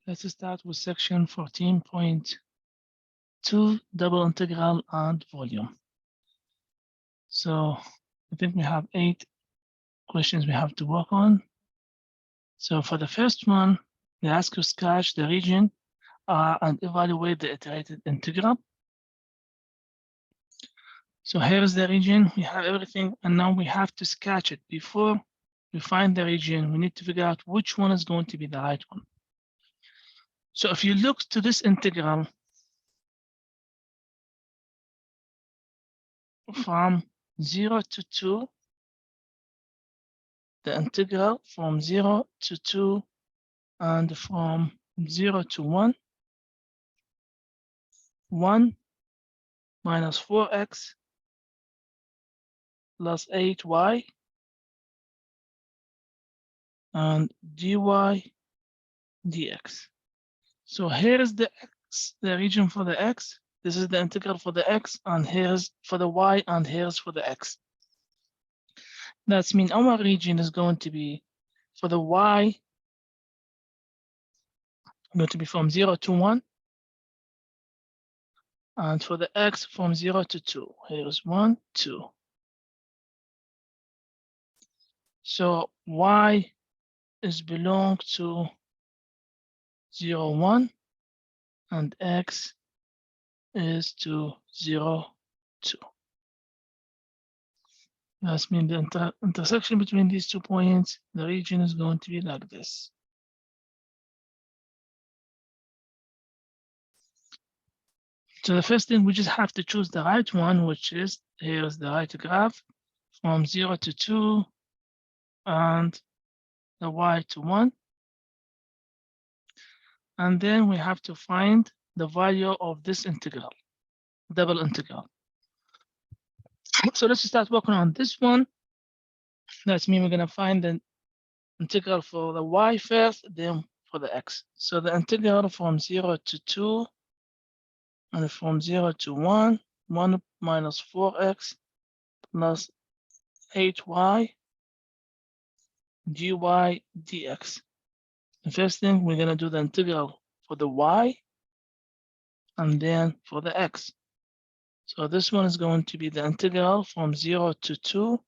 Let's start with section 14.2, double integral and volume. So I think we have 8 questions we have to work on. So for the first one, they ask you sketch the region and evaluate the iterated integral. So here is the region, we have everything, and now we have to sketch it. Before we find the region, we need to figure out which one is going to be the right one. So if you look to this integral from 0 to 2, the integral from 0 to 2 and from 0 to 1, 1 minus 4x plus 8y and dy dx. So here is the x, the region for the x. This is the integral for the x, and here's for the y, and here's for the x. That means our region is going to be for the y, going to be from 0 to 1, and for the x from 0 to 2. Here's 1, 2. So y is belong to 0, 1, and x is to 0, 2. That means the intersection between these 2 points, the region is going to be like this. So the first thing, we just have to choose the right one, which is, here's the right graph from 0 to 2 and the y to 1. And then we have to find the value of this integral, double integral. So let's start working on this one. That means we're going to find the integral for the y first, then for the x. So the integral from 0 to 2 and from 0 to 1, 1 minus 4x plus 8y dy dx. The first thing, we're going to do the integral for the y and then for the x. So this one is going to be the integral from 0 to 2.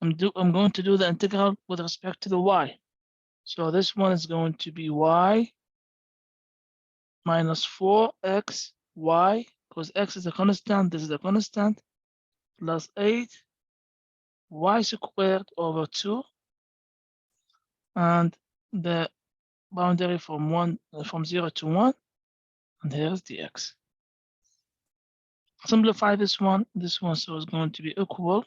I'm going to do the integral with respect to the y. So this one is going to be y minus 4x y, because x is a constant, this is a constant, plus 8 y squared over 2, and the boundary from 0 to 1, and here's the x. Simplify this one, so is going to be equal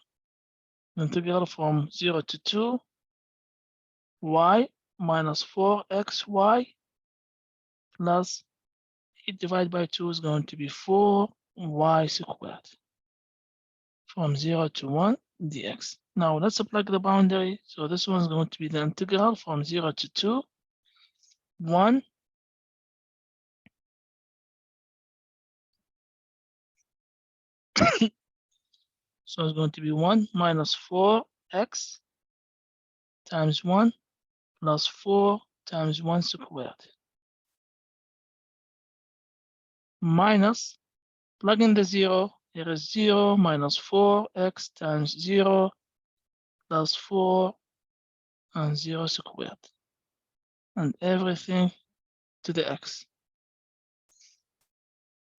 integral from 0 to 2 y minus 4xy plus 8 divided by 2 is going to be 4y squared from 0 to 1 dx. Now let's plug the boundary. So this one is going to be the integral from 0 to 2, 1 so it's going to be 1 minus 4x times 1 plus 4 times 1 squared minus, plug in the 0, here is 0 minus 4x times 0 plus 4 and 0 squared, and everything to the x.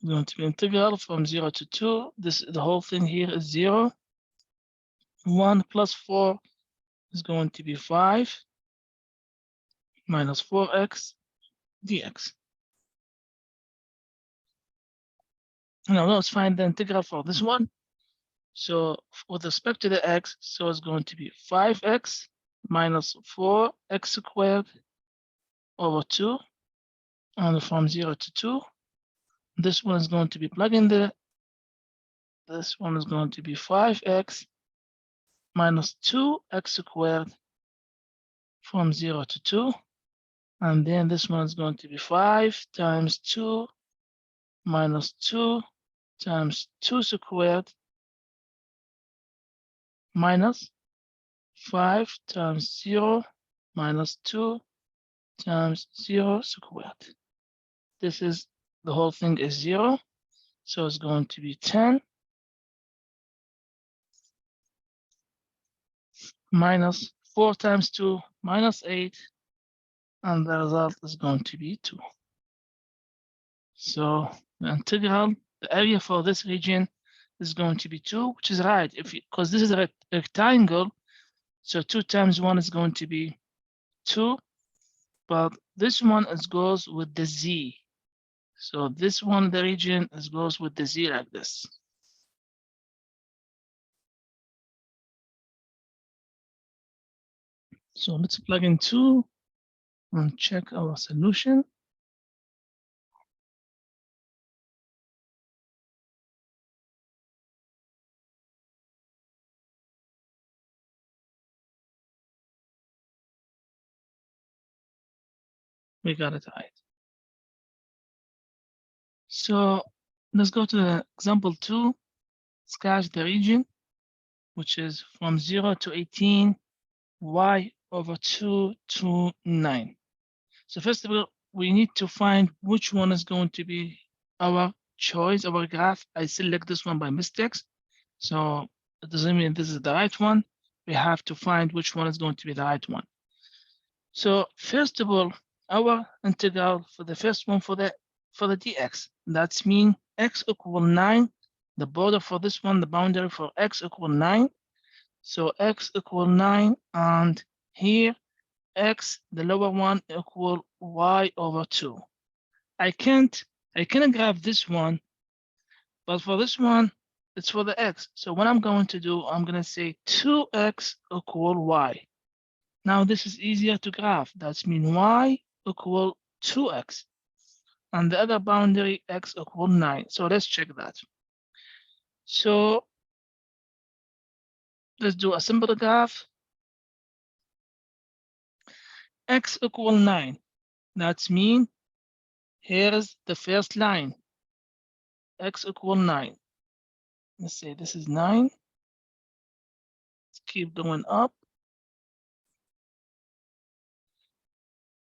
It's going to be integral from 0 to 2. The whole thing here is 0. 1 plus 4 is going to be 5 minus 4x dx. Now let's find the integral for this one. So with respect to the x, so it's going to be 5x minus 4x squared over 2, and from 0 to 2. This one is going to be plugged in there. This one is going to be 5x minus 2x squared from 0 to 2. And then this one is going to be 5 times 2 minus 2 times 2 squared minus 5 times 0 minus 2 times 0 squared. This is, the whole thing is 0. So it's going to be 10 minus 4 times 2 minus 8. And the result is going to be 2. So the integral, the area for this region is going to be 2, which is right. Because this is a rectangle, so 2 times 1 is going to be 2. But this one goes with the z. So this one, the region, goes with the z like this. So let's plug in 2 and check our solution. We got it right. So let's go to the example 2. Sketch the region, which is from 0 to 18, y over 2 to 9. So first of all, we need to find which one is going to be our choice, our graph. I select this one by mistakes. So it doesn't mean this is the right one. We have to find which one is going to be the right one. So first of all, our integral for the first one for the dx, that's mean x equal 9. The border for this one, the boundary for x equal 9. So x equal 9, and here x, the lower one, equal y over 2. I can't graph this one, but for this one, it's for the x. So what I'm going to do, I'm going to say 2x equal y. Now this is easier to graph. That's mean y equal 2x. And the other boundary, x equal 9. So let's check that. So let's do a simple graph. X equal 9. That's mean here's the first line. X equal 9. Let's say this is 9. Let's keep going up.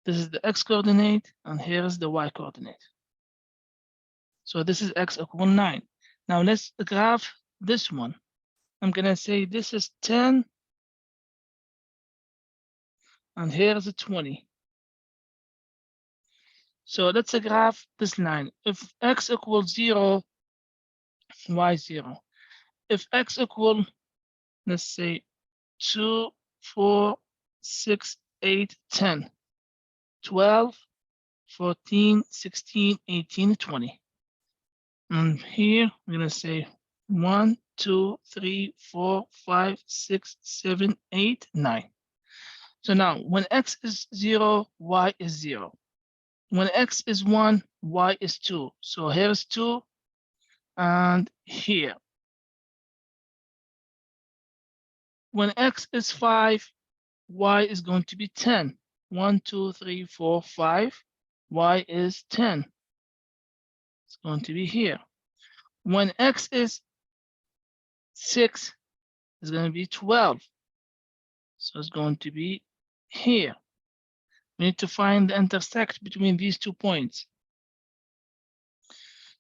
This is the x coordinate, and here is the y coordinate. So this is x equal 9. Now let's graph this one. I'm going to say this is 10, and here is a 20. So let's graph this line. If x equals 0, y 0. If x equal, let's say 2, 4, 6, 8, 10, 12, 14, 16, 18, 20. And here we're going to say 1, 2, 3, 4, 5, 6, 7, 8, 9. So now when x is 0, y is 0. When x is 1, y is 2. So here's 2, and here. When x is 5, y is going to be 10. 1, 2, 3, 4, 5. Y is 10. It's going to be here. When x is 6, it's going to be 12. So it's going to be here. We need to find the intersect between these 2 points.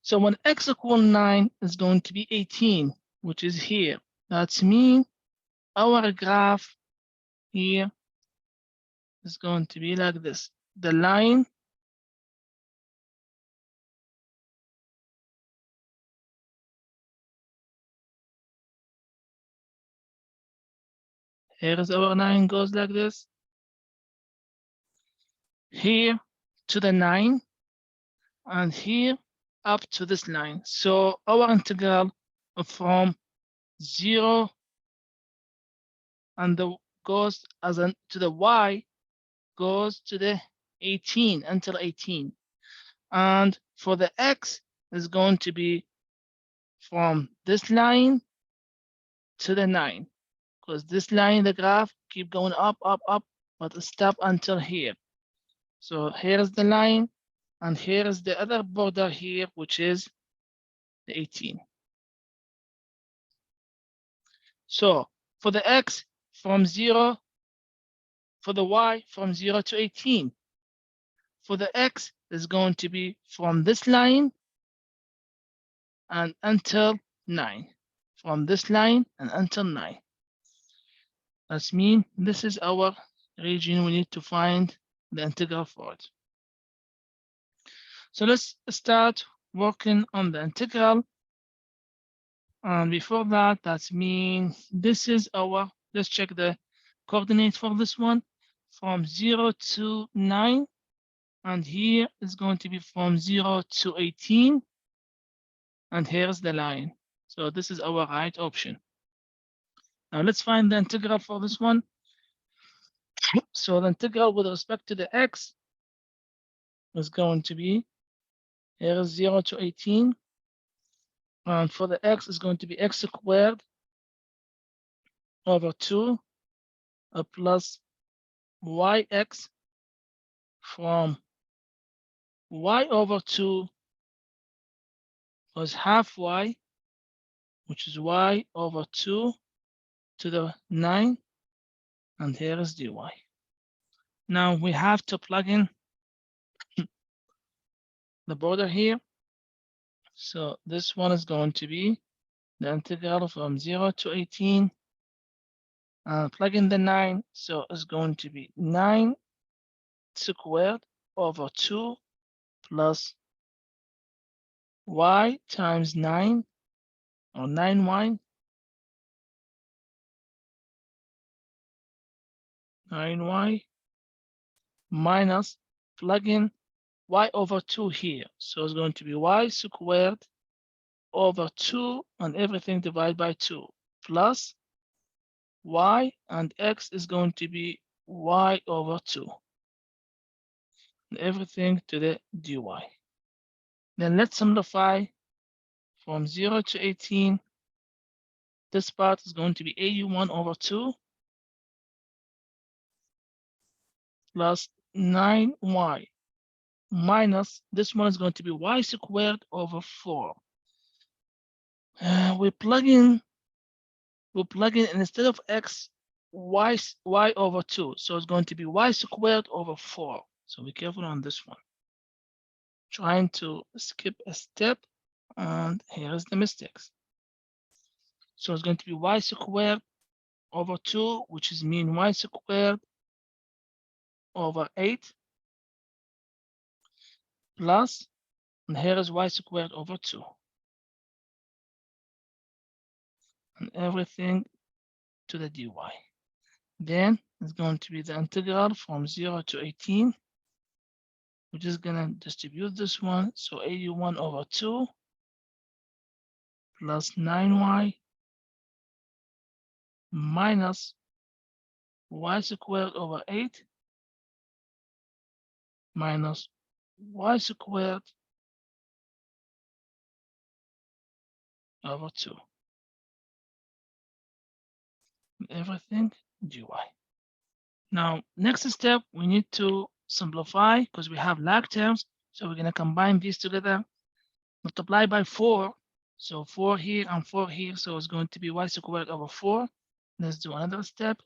So when x equal 9 is going to be 18, which is here. That's mean our graph here is going to be like this. The line here is our line goes like this. Here to the 9, and here up to this line. So our integral from 0 and goes as to the y goes to the 18 until 18. And for the x is going to be from this line to the 9, because this line, the graph, keep going up, up, up, but stop until here. So here's the line, and here is the other border here, which is the 18. So for the x from 0, for the y from 0 to 18. For the x, is going to be from this line and until 9. From this line and until 9. That means this is our region we need to find the integral for it. So let's start working on the integral. And before that, that means this is our, let's check the coordinate for this one, from 0 to 9. And here is going to be from 0 to 18. And here's the line. So this is our right option. Now let's find the integral for this one. So the integral with respect to the x is going to be, here is 0 to 18. And for the x is going to be x squared over 2 plus yx from y over 2 was half y, which is y over 2 to the 9. And here is dy. Now we have to plug in the border here. So this one is going to be the integral from 0 to 18. Plug in the 9. So it's going to be 9 squared over 2 plus y times 9, or 9y. 9y minus, plug in y over 2 here. So it's going to be y squared over 2 and everything divided by 2 plus y, and x is going to be y over 2. And everything to the dy. Then let's simplify from 0 to 18. This part is going to be AU1 over 2 plus 9y minus, this one is going to be y squared over 4. We plug in, instead of x, y over 2. So it's going to be y squared over 4. So be careful on this one. Trying to skip a step, and here's the mistakes. So it's going to be y squared over 2, which is mean y squared over 8 plus, and here is y squared over 2. And everything to the dy. Then it's going to be the integral from 0 to 18. We're just going to distribute this one. So AU1 over 2 plus 9y minus y squared over 8 minus y squared over 2. Everything dy. Now, next step, we need to simplify because we have like terms. So we're going to combine these together, multiply by 4. So 4 here and 4 here. So it's going to be y squared over 4. Let's do another step.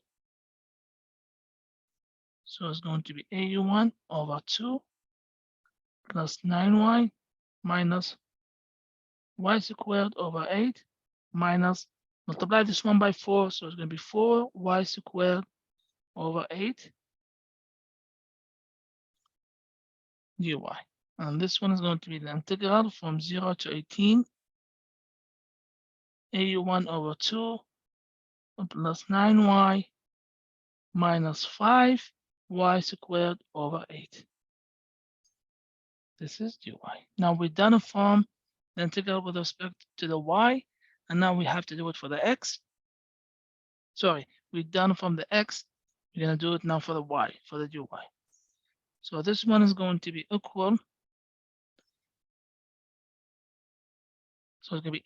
So it's going to be AU1 over 2 plus 9y minus y squared over 8 minus, multiply this one by 4. So it's going to be 4y squared over 8 dy. And this one is going to be the integral from 0 to 18 AU1 over 2 plus 9y minus 5y squared over 8. This is dy. Now we've done it from the integral with respect to the y, and now we have to do it for the x. Sorry, we've done it from the x. We're going to do it now for the y, for the dy. So this one is going to be equal. So it's going to be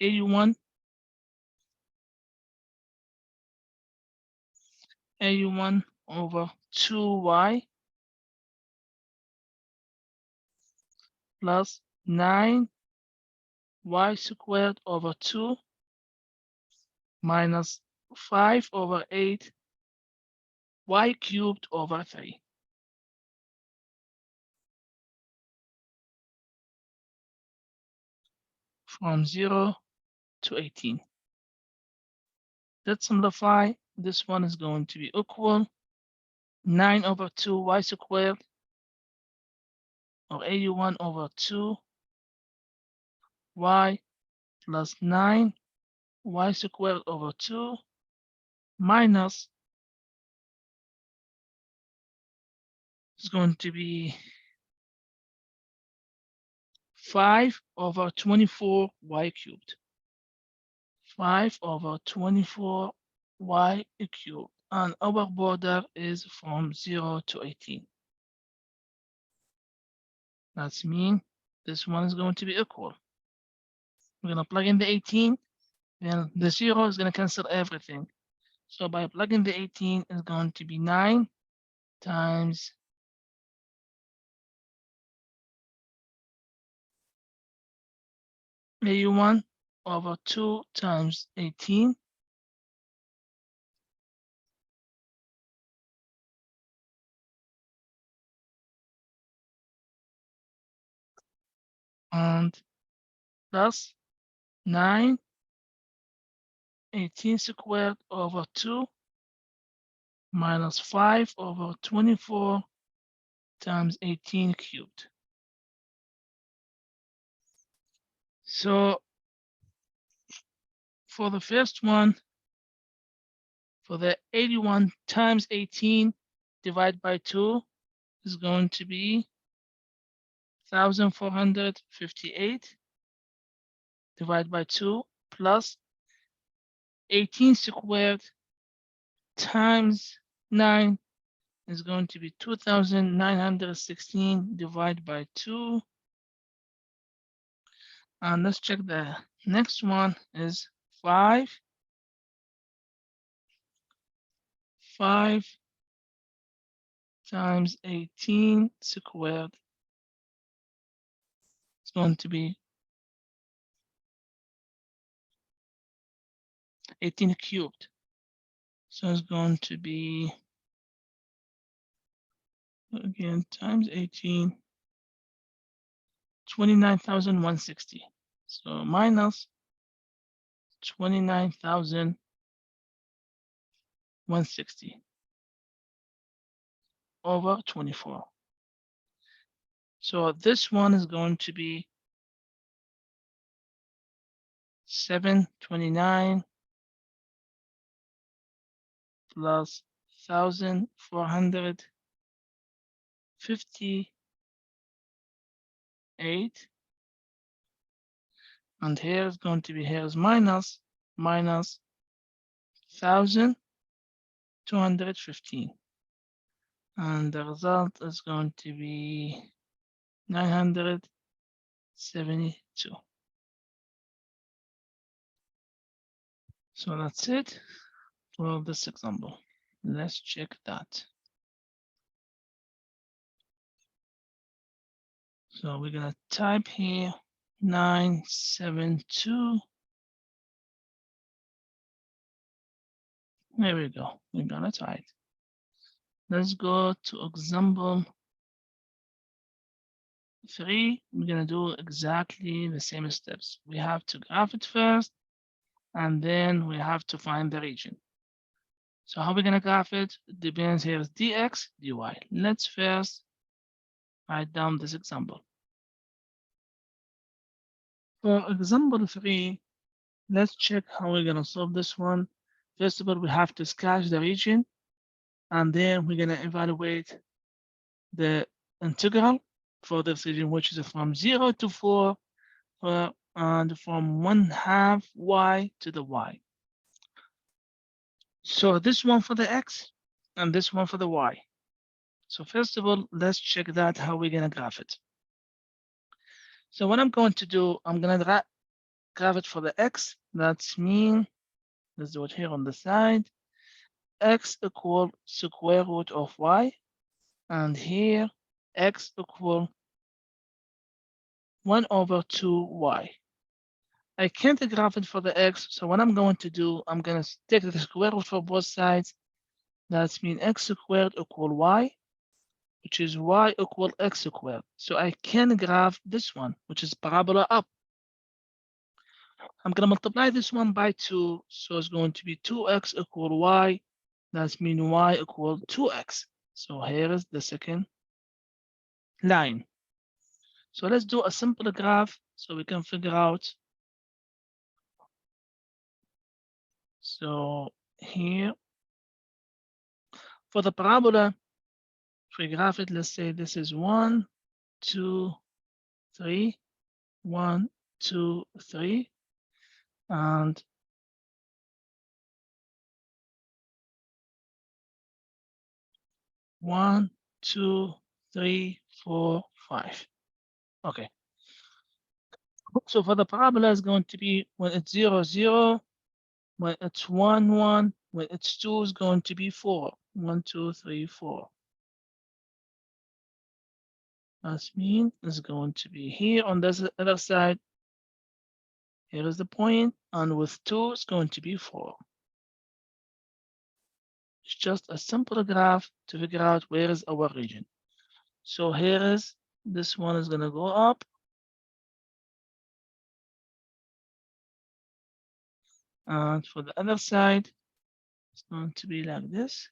AU1 over 2y plus 9y squared over 2 minus 5 over 8 y cubed over 3. from 0 to 18. Let's simplify. This one is going to be equal 9 over 2 y squared, or 81 over 2 y plus 9 y squared over 2 minus is going to be 5 over 24 y cubed. 5 over 24 y cubed. And our border is from 0 to 18. That's mean this one is going to be equal. We're going to plug in the 18, then the 0 is going to cancel everything. So by plugging the 18, it's going to be 9 times 81 over 2 times 18. And plus 9, 18 squared over 2 minus 5 over 24 times 18 cubed. So for the first one, for the 81 times 18 divided by 2 is going to be 1,458 divided by 2 plus 18 squared times 9 is going to be 2,916 divided by 2. And let's check the next one is 5 times 18 squared. It's going to be 18 cubed. So it's going to be, again, times 18, 29,160. So minus 29,160 over 24. So this one is going to be 729 plus 1,458. And here is going to be, here's minus 1,215. And the result is going to be 972. So that's it for this example. Let's check that. So we're gonna type here 972. There we go. We got it right. Let's go to example 3. We're gonna do exactly the same steps. We have to graph it first, and then we have to find the region. So how are we gonna graph it? It depends. Here is dx, dy. Let's first write down this example. For example 3, let's check how we're gonna solve this one. First of all, we have to sketch the region, and then we're gonna evaluate the integral for this region, which is from 0 to 4, and from 1/2 y to the y. So this one for the x, and this one for the y. So first of all, let's check that how we're gonna graph it. So what I'm going to do, I'm gonna graph it for the x. That's mean, let's do it here on the side. X equal square root of y, and here x equal 1 over 2y. I can't graph it for the x, so what I'm going to do, I'm gonna take the square root for both sides. That's mean x squared equal y, which is y equal x squared. So I can graph this one, which is parabola up. I'm going to multiply this one by 2. So it's going to be 2x equal y. That means y equal 2x. So here is the second line. So let's do a simple graph so we can figure out. So here, for the parabola, if we graph it, let's say this is 1, 2, 3, 1, 2, 3, and 1, 2, 3, 4, 5. Okay. So for the parabola, it's going to be when it's 0, 0, when it's 1, 1, when it's 2, is going to be 4. 1, 2, 3, 4. That means it's going to be here on this other side. Here is the point, and with 2, it's going to be 4. It's just a simple graph to figure out where is our region. So here is, this one is going to go up. And for the other side, it's going to be like this.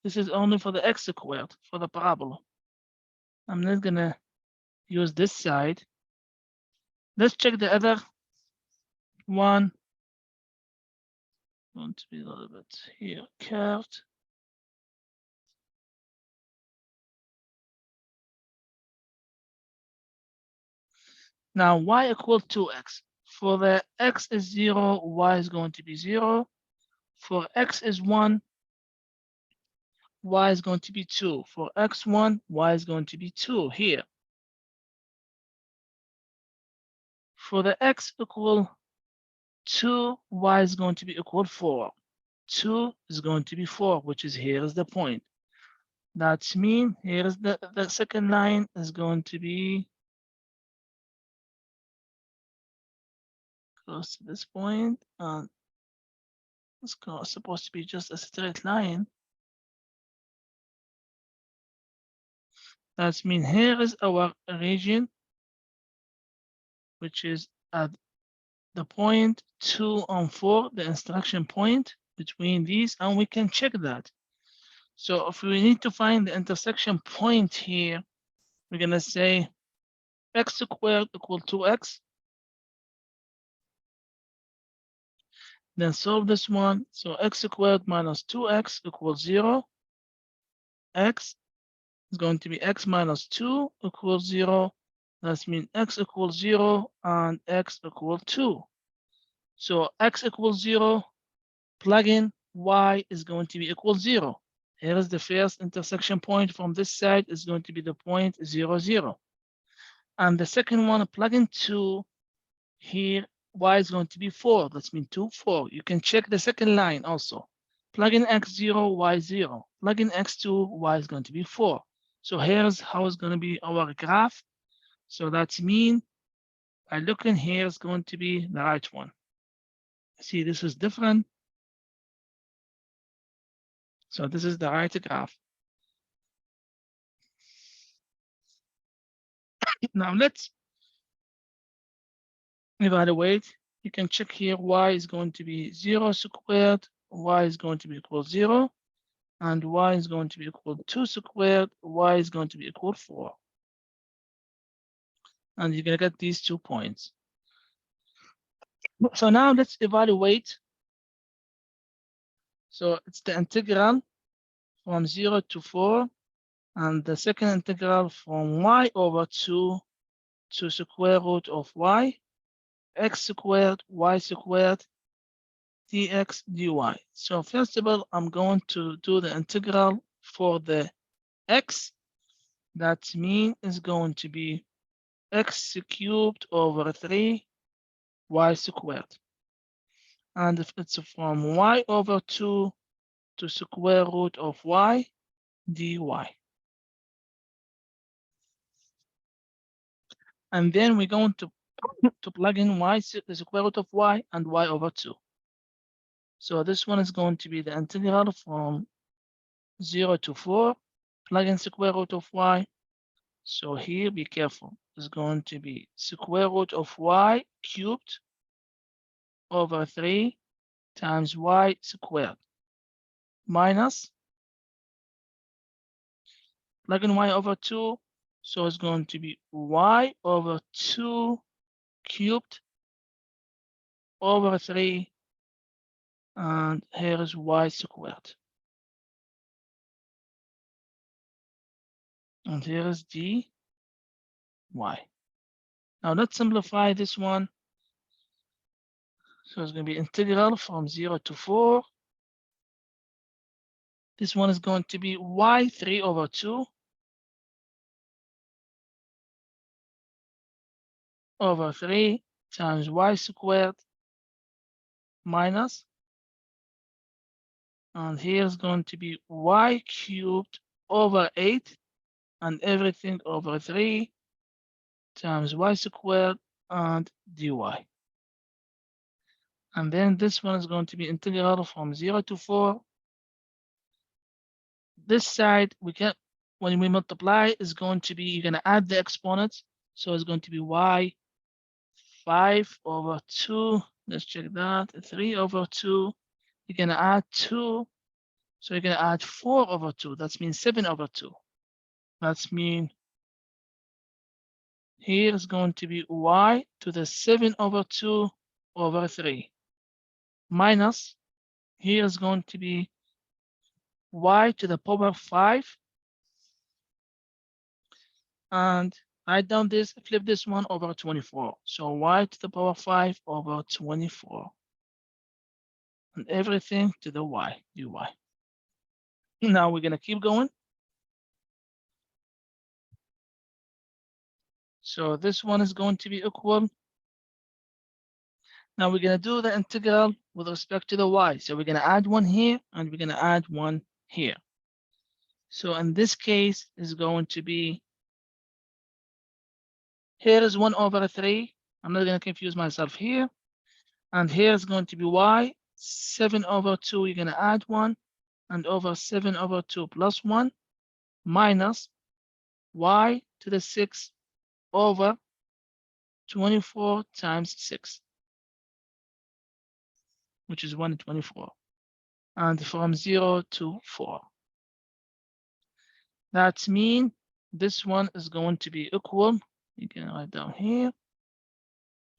This is only for the x squared, for the parabola. I'm not going to use this side. Let's check the other one. Going to be a little bit here curved. Now y equal 2x. For the x is 0, y is going to be 0. For x is 1, y is going to be 2. For x1, y is going to be 2 here. For the x equal 2, y is going to be equal 4. 2 is going to be 4, which is here is the point. That means here is the second line is going to be close to this point, and it's supposed to be just a straight line. That means here is our region, which is at the point 2 and 4, the instruction point between these, and we can check that. So if we need to find the intersection point here, we're gonna say x squared equal 2x. Then solve this one. So x squared minus 2x equals 0. X is going to be x minus 2 equals 0. That means x equals 0 and x equals 2. So x equals 0, plug in y is going to be equal 0. Here is the first intersection point from this side is going to be the point 0, 0. And the second one, plug in 2. Here, y is going to be 4. That means 2, 4. You can check the second line also. Plug in x0, y0. Plug in x2, y is going to be 4. So here's how it's going to be our graph. So that means by looking here is going to be the right one. See, this is different. So this is the right graph. Now let's evaluate. You can check here y is going to be 0 squared, y is going to be equal 0, and y is going to be equal 2 squared, y is going to be equal 4. And you're going to get these 2 points. So now let's evaluate. So it's the integral from 0 to 4, and the second integral from y over 2 to square root of y, x squared, y squared, dx, dy. So first of all, I'm going to do the integral for the x. That means is going to be x cubed over 3 y squared. And if it's from y over 2 to square root of y, dy. And then we're going to plug in y, the square root of y, and y over 2. So this one is going to be the integral from 0 to 4, plug in square root of y. So here, be careful. It's going to be square root of y cubed over 3 times y squared minus plug in y over 2. So it's going to be y over 2 cubed over 3. And here is y squared. And here is dy. Now let's simplify this one. So it's going to be integral from 0 to 4. This one is going to be y3 over 2 over 3 times y squared minus, and here is going to be y cubed over 8 and everything over 3 times y squared and dy. And then this one is going to be integral from 0 to 4. This side, we can, when we multiply, is going to be, you're going to add the exponents. So it's going to be y 5 over 2. Let's check that. 3 over 2. You're going to add 2. So you're going to add 4 over 2. That means 7 over 2. That's mean here is going to be y to the 7 over 2 over 3 minus here is going to be y to the power 5, and write down this, flip this one over 24. So y to the power 5 over 24 and everything to the y dy. Now we're going to keep going. So this one is going to be equal. Now we're going to do the integral with respect to the y. So we're going to add one here and we're going to add one here. So in this case is going to be, here is 1 over 3. I'm not going to confuse myself here. And here is going to be y, 7 over 2, you're going to add 1, and over 7 over 2 plus 1, minus y to the 6 over 24 times 6, which is 124. And from 0 to 4. That means this one is going to be equal. You can write down here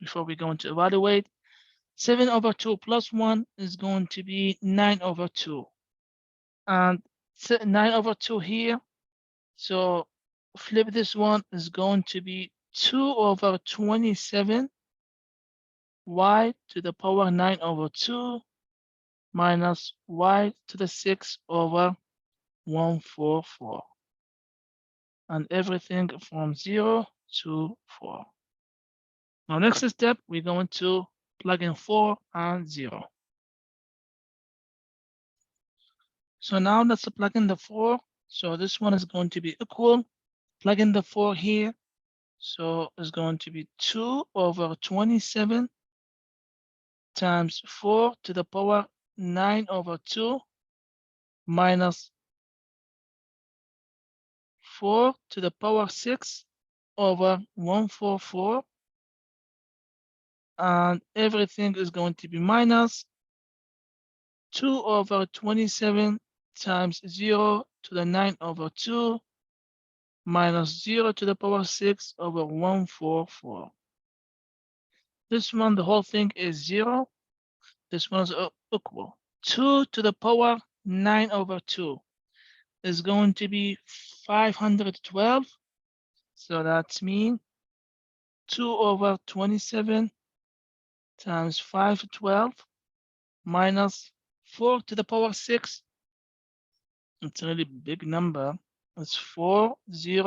before we go into evaluate. 7 over 2 plus 1 is going to be 9 over 2. And 9 over 2 here. So flip this one is going to be 2 over 27 y to the power 9 over 2 minus y to the 6 over 144. And everything from 0 to 4. Now next step, we're going to plug in 4 and 0. So now let's plug in the 4. So this one is going to be equal. Plug in the 4 here. So it's going to be 2 over 27 times 4 to the power 9 over 2 minus 4 to the power 6 over 144. And everything is going to be minus 2 over 27 times 0 to the 9 over 2 minus 0 to the power 6 over 144. This one, the whole thing is 0. This one is equal. 2 to the power 9 over 2 is going to be 512. So that's mean 2 over 27 times 512 minus 4 to the power 6. It's a really big number. It's 40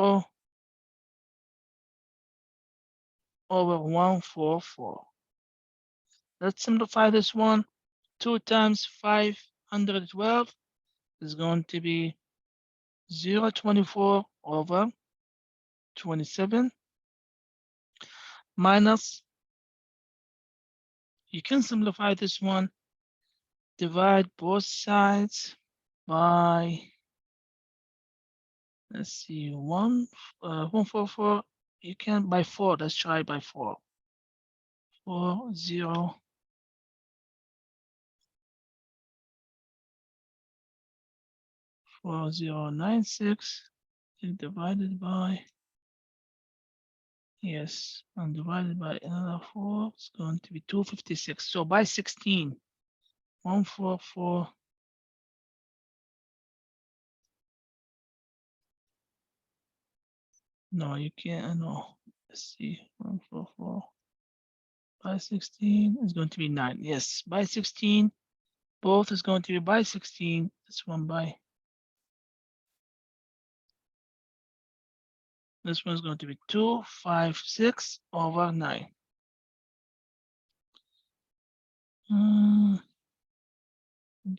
over 144. Let's simplify this one. 2 times 512 is going to be 0.24 over 27 minus, you can simplify this one, divide both sides by Let's see, 144. You can by 4. Let's try by 4. 4 0 4096 divided by, yes, and divided by another 4. It's going to be 256. So by 16, 144. No, you can't. No. Let's see. 144 by 16 is going to be 9. Yes, by 16. Both is going to be by 16. This one by. This one is going to be 256 over 9. You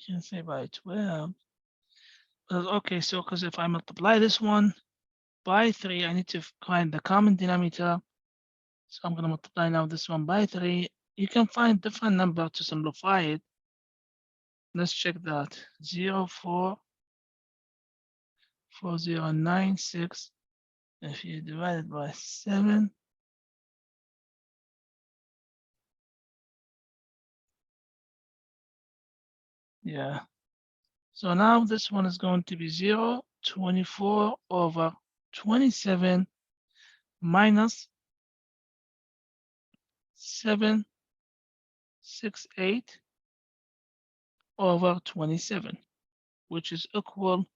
can say by 12. Okay, so because if I multiply this one by 3, I need to find the common denominator. So I'm going to multiply now this one by 3. You can find different number to simplify it. Let's check that. 0.4096. If you divide it by 7, yeah. So now this one is going to be 0.24 over 27 minus 768 over 27, which is equal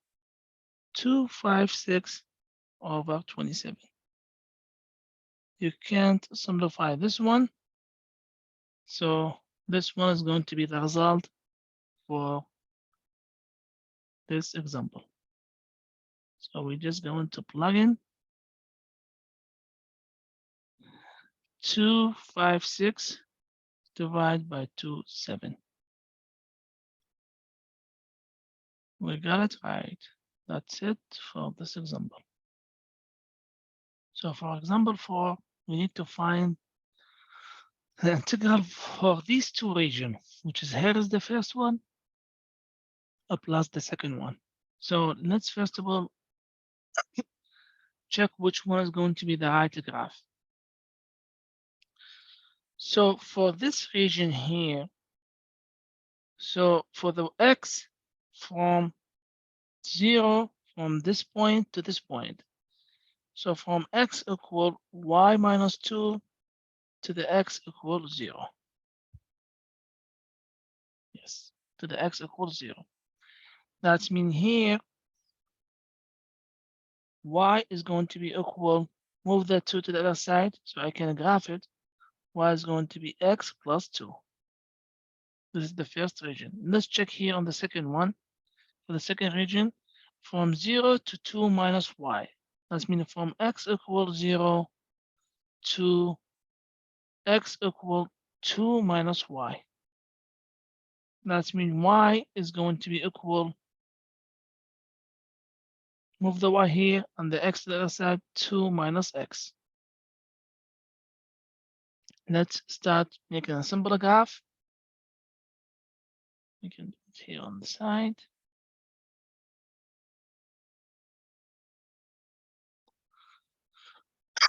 256 over 27. You can't simplify this one. So this one is going to be the result for this example. So we're just going to plug in 256 divided by 27. We got it right. That's it for this example. So for example 4, we need to find the integral for these two regions, which is here is the first one, plus the second one. So let's first of all check which one is going to be the right graph. So for this region here, so for the x from 0 from this point to this point. So from x equal y minus 2 to the x equals 0. Yes, to the x equals 0. That means here y is going to be equal, move that 2 to the other side so I can graph it. Y is going to be x plus 2. This is the first region. Let's check here on the second one. For the second region, from 0 to 2 minus y. That means from x equals 0 to x equal 2 minus y. That means y is going to be equal, move the y here and the x to the other side, 2 minus x. Let's start making a simple graph. We can do it here on the side.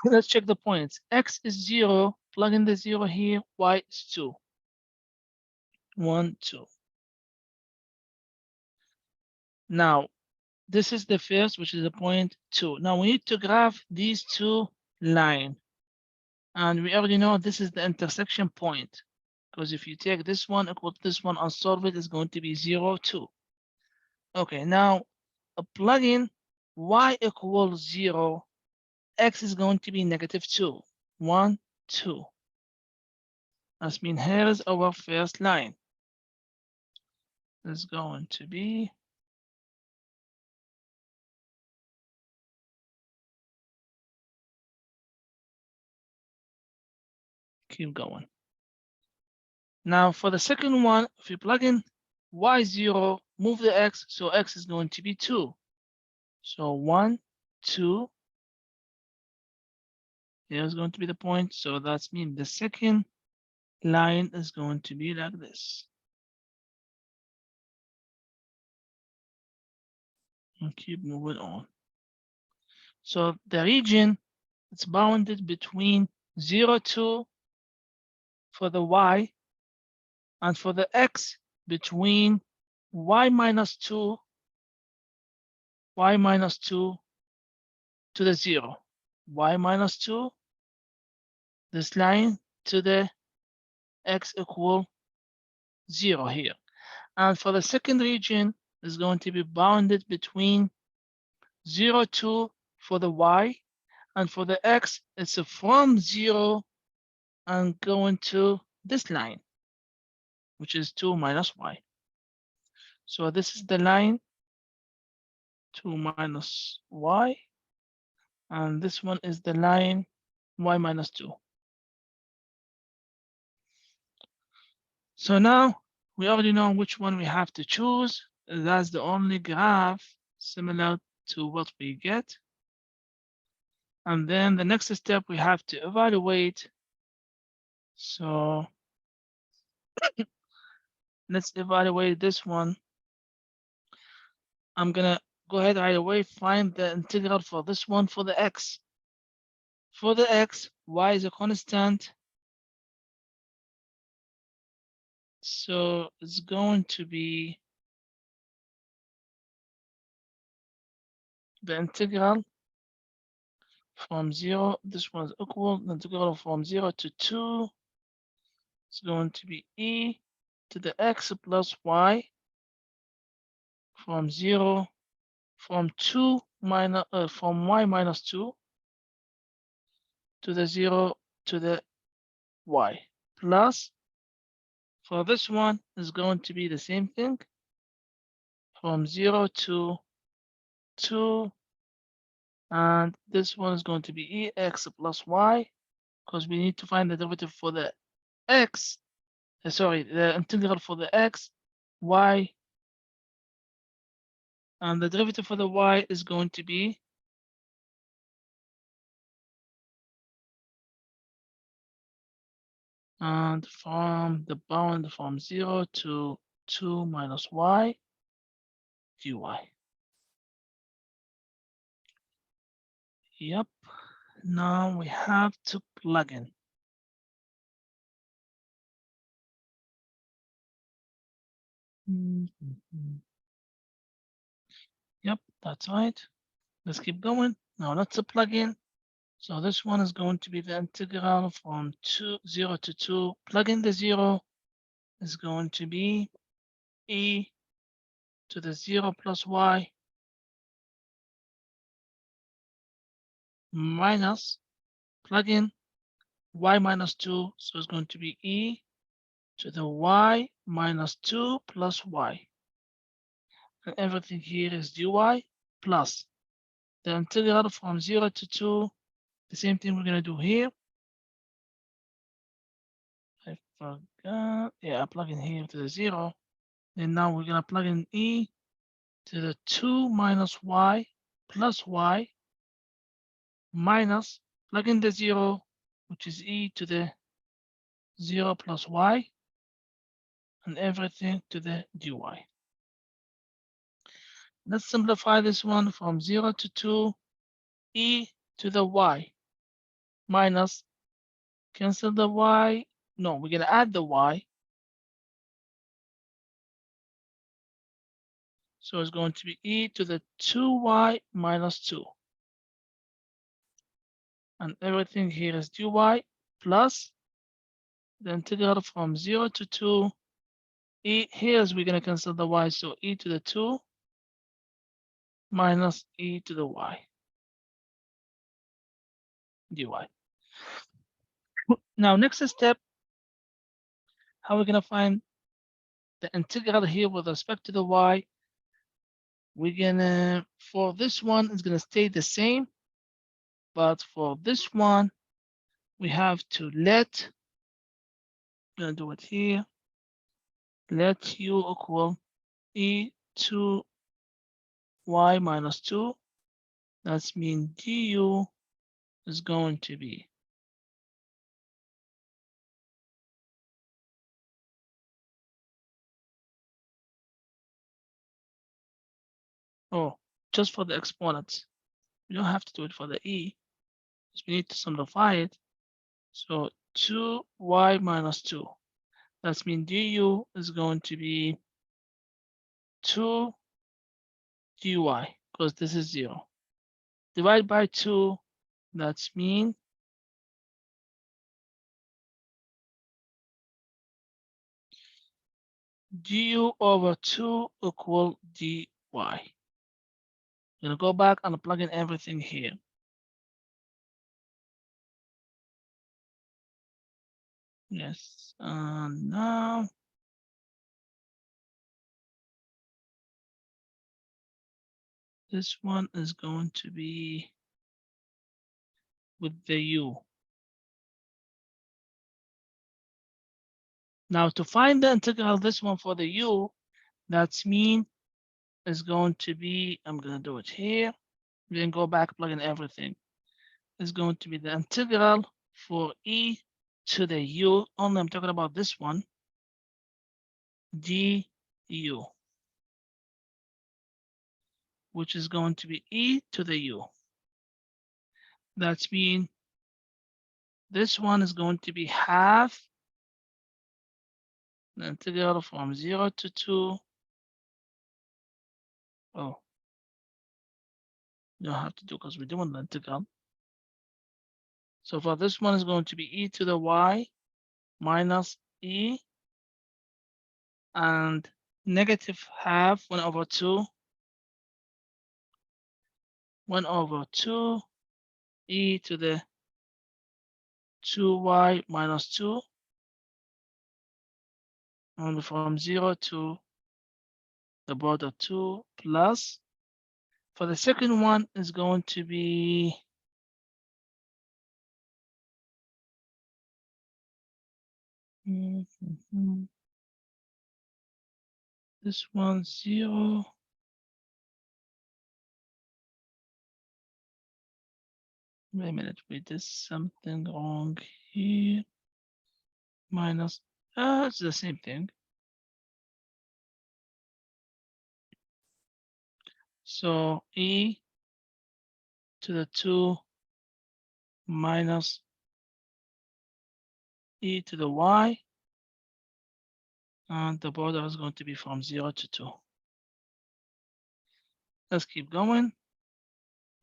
Let's check the points. X is 0, plug in the 0 here, y is 2. 1, 2. Now, this is the first, which is the point 2. Now we need to graph these two lines. And we already know this is the intersection point. Because if you take this one equal to this one and solve it, it's going to be 0, 2. Okay, now plug in y equals 0, x is going to be negative 2. 1, 2. That means here is our first line. It's going to be keep going. Now for the second one, if you plug in y0, move the x, so x is going to be 2. So 1, 2. Here's going to be the point. So that means the second line is going to be like this. And keep moving on. So the region, it's bounded between 0, 2 for the y, and for the x between y minus 2 to the 0, y minus 2, this line, to the x equal 0 here. And for the second region, is going to be bounded between 0, 2 for the y, and for the x, it's from 0 and going to this line, which is 2 minus y. So this is the line 2 minus y, and this one is the line y minus 2. So now we already know which one we have to choose. That's the only graph similar to what we get. And then the next step we have to evaluate. So let's evaluate this one. I'm gonna go ahead right away, find the integral for this one for the x. For the x, y is a constant. So it's going to be the integral from 0. This one's equal. The integral from 0 to 2 is going to be e to the x plus y from 0, from 2 minus from y minus 2 to the 0 to the y, plus for this one is going to be the same thing from 0 to 2, and this one is going to be ex plus y, because we need to find the derivative for the x, sorry, the integral for the x, y, and the derivative for the y is going to be and from the bound from 0 to 2 minus y dy. Yep. Now we have to plug in. Yep, that's right. Let's keep going. Now let's plug in. So this one is going to be the integral from 0 to 2. Plug in the 0 is going to be e to the 0 plus y minus, plug in y minus 2. So it's going to be e to the y minus 2 plus y. And everything here is dy plus the integral from 0 to 2. The same thing we're going to do here. I forgot. Yeah, I plug in here to the 0. And now we're going to plug in e to the 2 minus y plus y minus, plug in the 0, which is e to the 0 plus y, and everything to the dy. Let's simplify this one from 0 to 2, e to the y minus, cancel the y. No, we're going to add the y. So it's going to be e to the 2y minus 2. And everything here is dy plus the integral from 0 to 2. E here is we're going to cancel the y, so e to the 2 minus e to the y dy. Now, next step, how we're going to find the integral here with respect to the y. We're gonna, for this one, it's gonna stay the same, but for this one, we have to let, I'm gonna do it here, let u equal e to y minus 2. That's mean du is going to be just for the exponents. We don't have to do it for the e, because we need to simplify it. So 2y minus 2. That means du is going to be 2 dy, because this is 0. Divide by 2, that's mean du over 2 equal dy. I'm gonna go back and plug in everything here. Yes, and now this one is going to be with the u. Now to find the integral, this one for the u, that's mean is going to be, I'm gonna do it here, then go back, plug in everything. Is going to be the integral for e to the u, only I'm talking about this one, du, which is going to be e to the u. That's mean this one is going to be half the integral from 0 to 2. Oh, you don't have to do because we're doing the integral. So for this one is going to be e to the y minus e and negative half 1 over 2, 1 over 2 e to the 2y minus 2, and from 0 to the border 2 plus. For the second one is going to be this one 0. Wait a minute, wait, there's something wrong here. Minus, it's the same thing. So e to the 2 minus e to the y, and the border is going to be from 0 to 2. Let's keep going.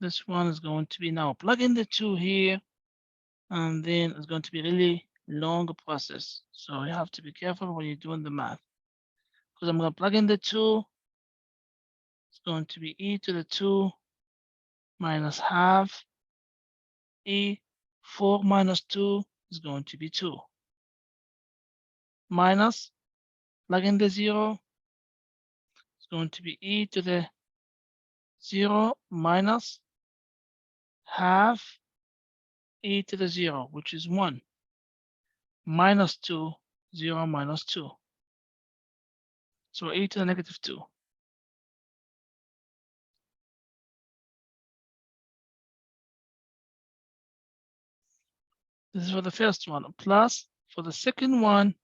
This one is going to be now plug in the 2 here, and then it's going to be really long process. So you have to be careful when you're doing the math. Because I'm going to plug in the 2. It's going to be e to the 2 minus half e. 4 minus 2 is going to be 2. Minus, plug in the 0. It's going to be e to the 0 minus half e to the 0, which is 1. Minus 2, 0 minus 2. So e to the negative 2. This is for the first one. Plus, for the second one,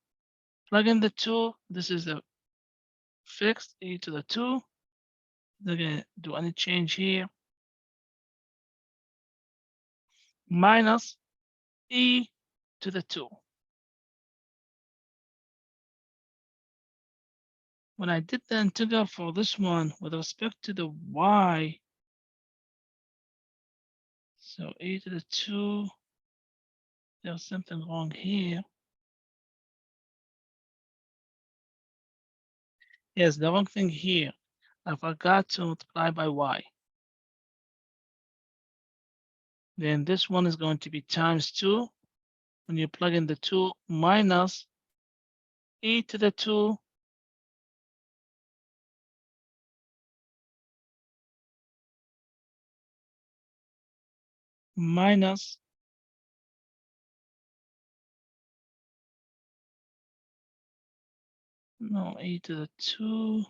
plug in the 2. This is the fixed e to the 2. Not gonna do any change here. Minus e to the 2. When I did the integral for this one with respect to the y, so e to the 2, there's something wrong here. Yes, the wrong thing here. I forgot to multiply by y. Then this one is going to be times 2. When you plug in the 2 minus e to the 2 minus no e to the 2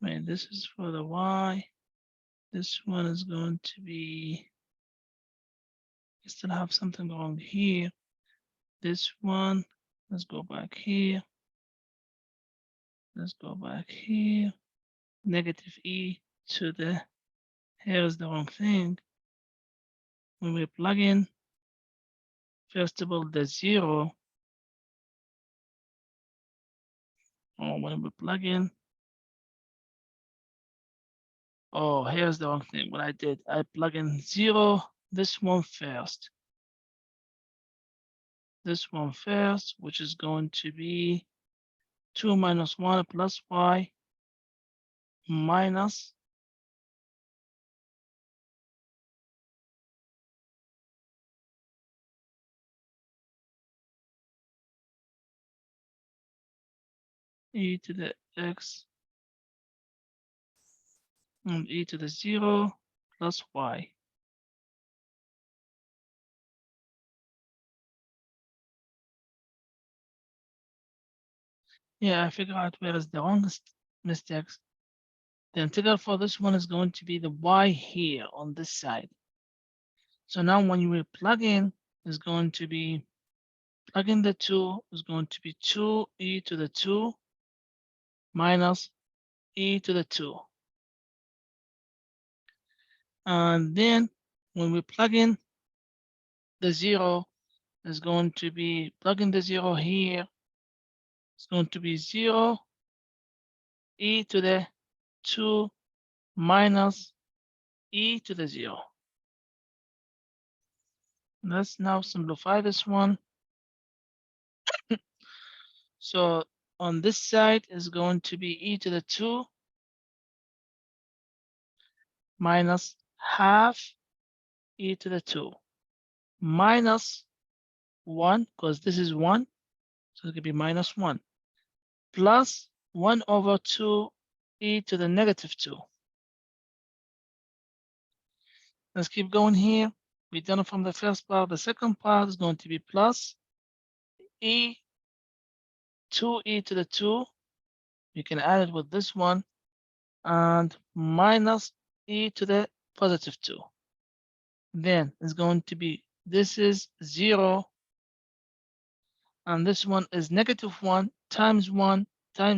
wait, this is for the y. This one is going to be, I still have something wrong here. This one Let's go back here. Let's go back here. Negative e to the, here's the wrong thing. When we plug in, first of all, the 0, or when we plug in, oh, here's the wrong thing. What I did, I plug in 0, this one first. This one first, which is going to be 2 minus 1 plus y minus e to the x and e to the 0 plus y. Yeah, I figure out where is the wrongest mistakes. The integral for this one is going to be the y here on this side. So now when you will plug in, is going to be, plug in the 2 is going to be 2e to the 2 minus e to the 2. And then when we plug in the 0, is going to be, plug in the 0 here, it's going to be 0 e to the 2 minus e to the 0. Let's now simplify this one. So on this side is going to be e to the 2 minus half e to the 2 minus 1, because this is 1, so it could be minus 1, plus 1 over 2 e to the negative 2. Let's keep going here. We done it from the first part. The second part is going to be plus e 2e to the 2. You can add it with this one, and minus e to the positive 2. Then it's going to be, this is 0, and this one is negative 1 times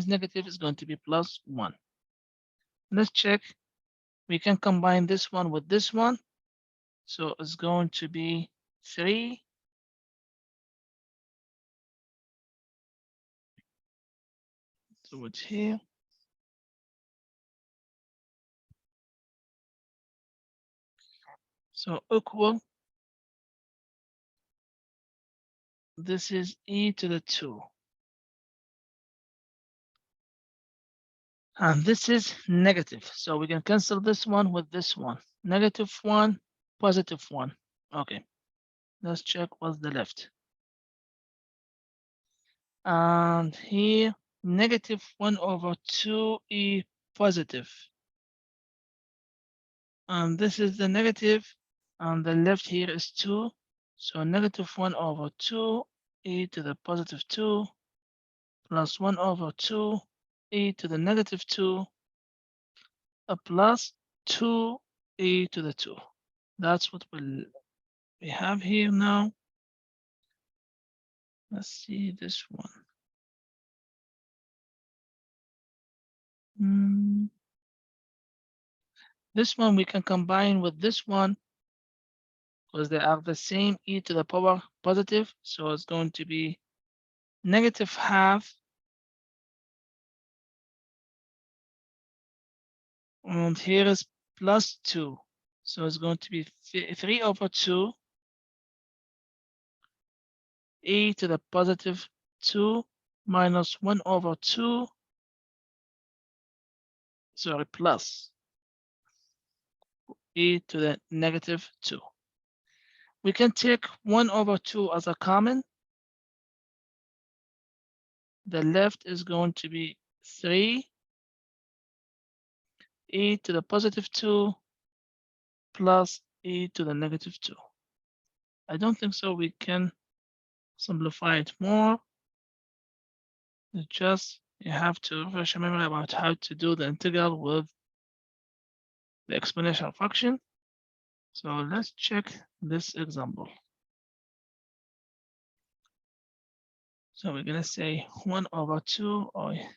negative is going to be plus 1. Let's check. We can combine this one with this one. So it's going to be 3 so it's here. So equal, this is e to the 2. And this is negative. So we can cancel this one with this one. Negative 1, positive 1. Okay. Let's check what's the left. And here, negative 1 over 2e positive. And this is the negative, and the left here is 2. So negative 1 over 2 e to the positive 2 plus 1 over 2 e to the negative 2 plus 2 e to the 2. That's what we have here now. Let's see this one. This one we can combine with this one because they are the same e to the power positive. So it's going to be negative half, and here is plus 2. So it's going to be 3 over 2 e to the positive 2 minus 1 over 2, sorry, plus e to the negative 2. We can take 1 over 2 as a common. The left is going to be 3 e to the positive 2 plus e to the negative 2. I don't think so. We can simplify it more. It's just you have to refresh your memory about how to do the integral with the exponential function. So let's check this example. So we're gonna say 1/2, or yeah,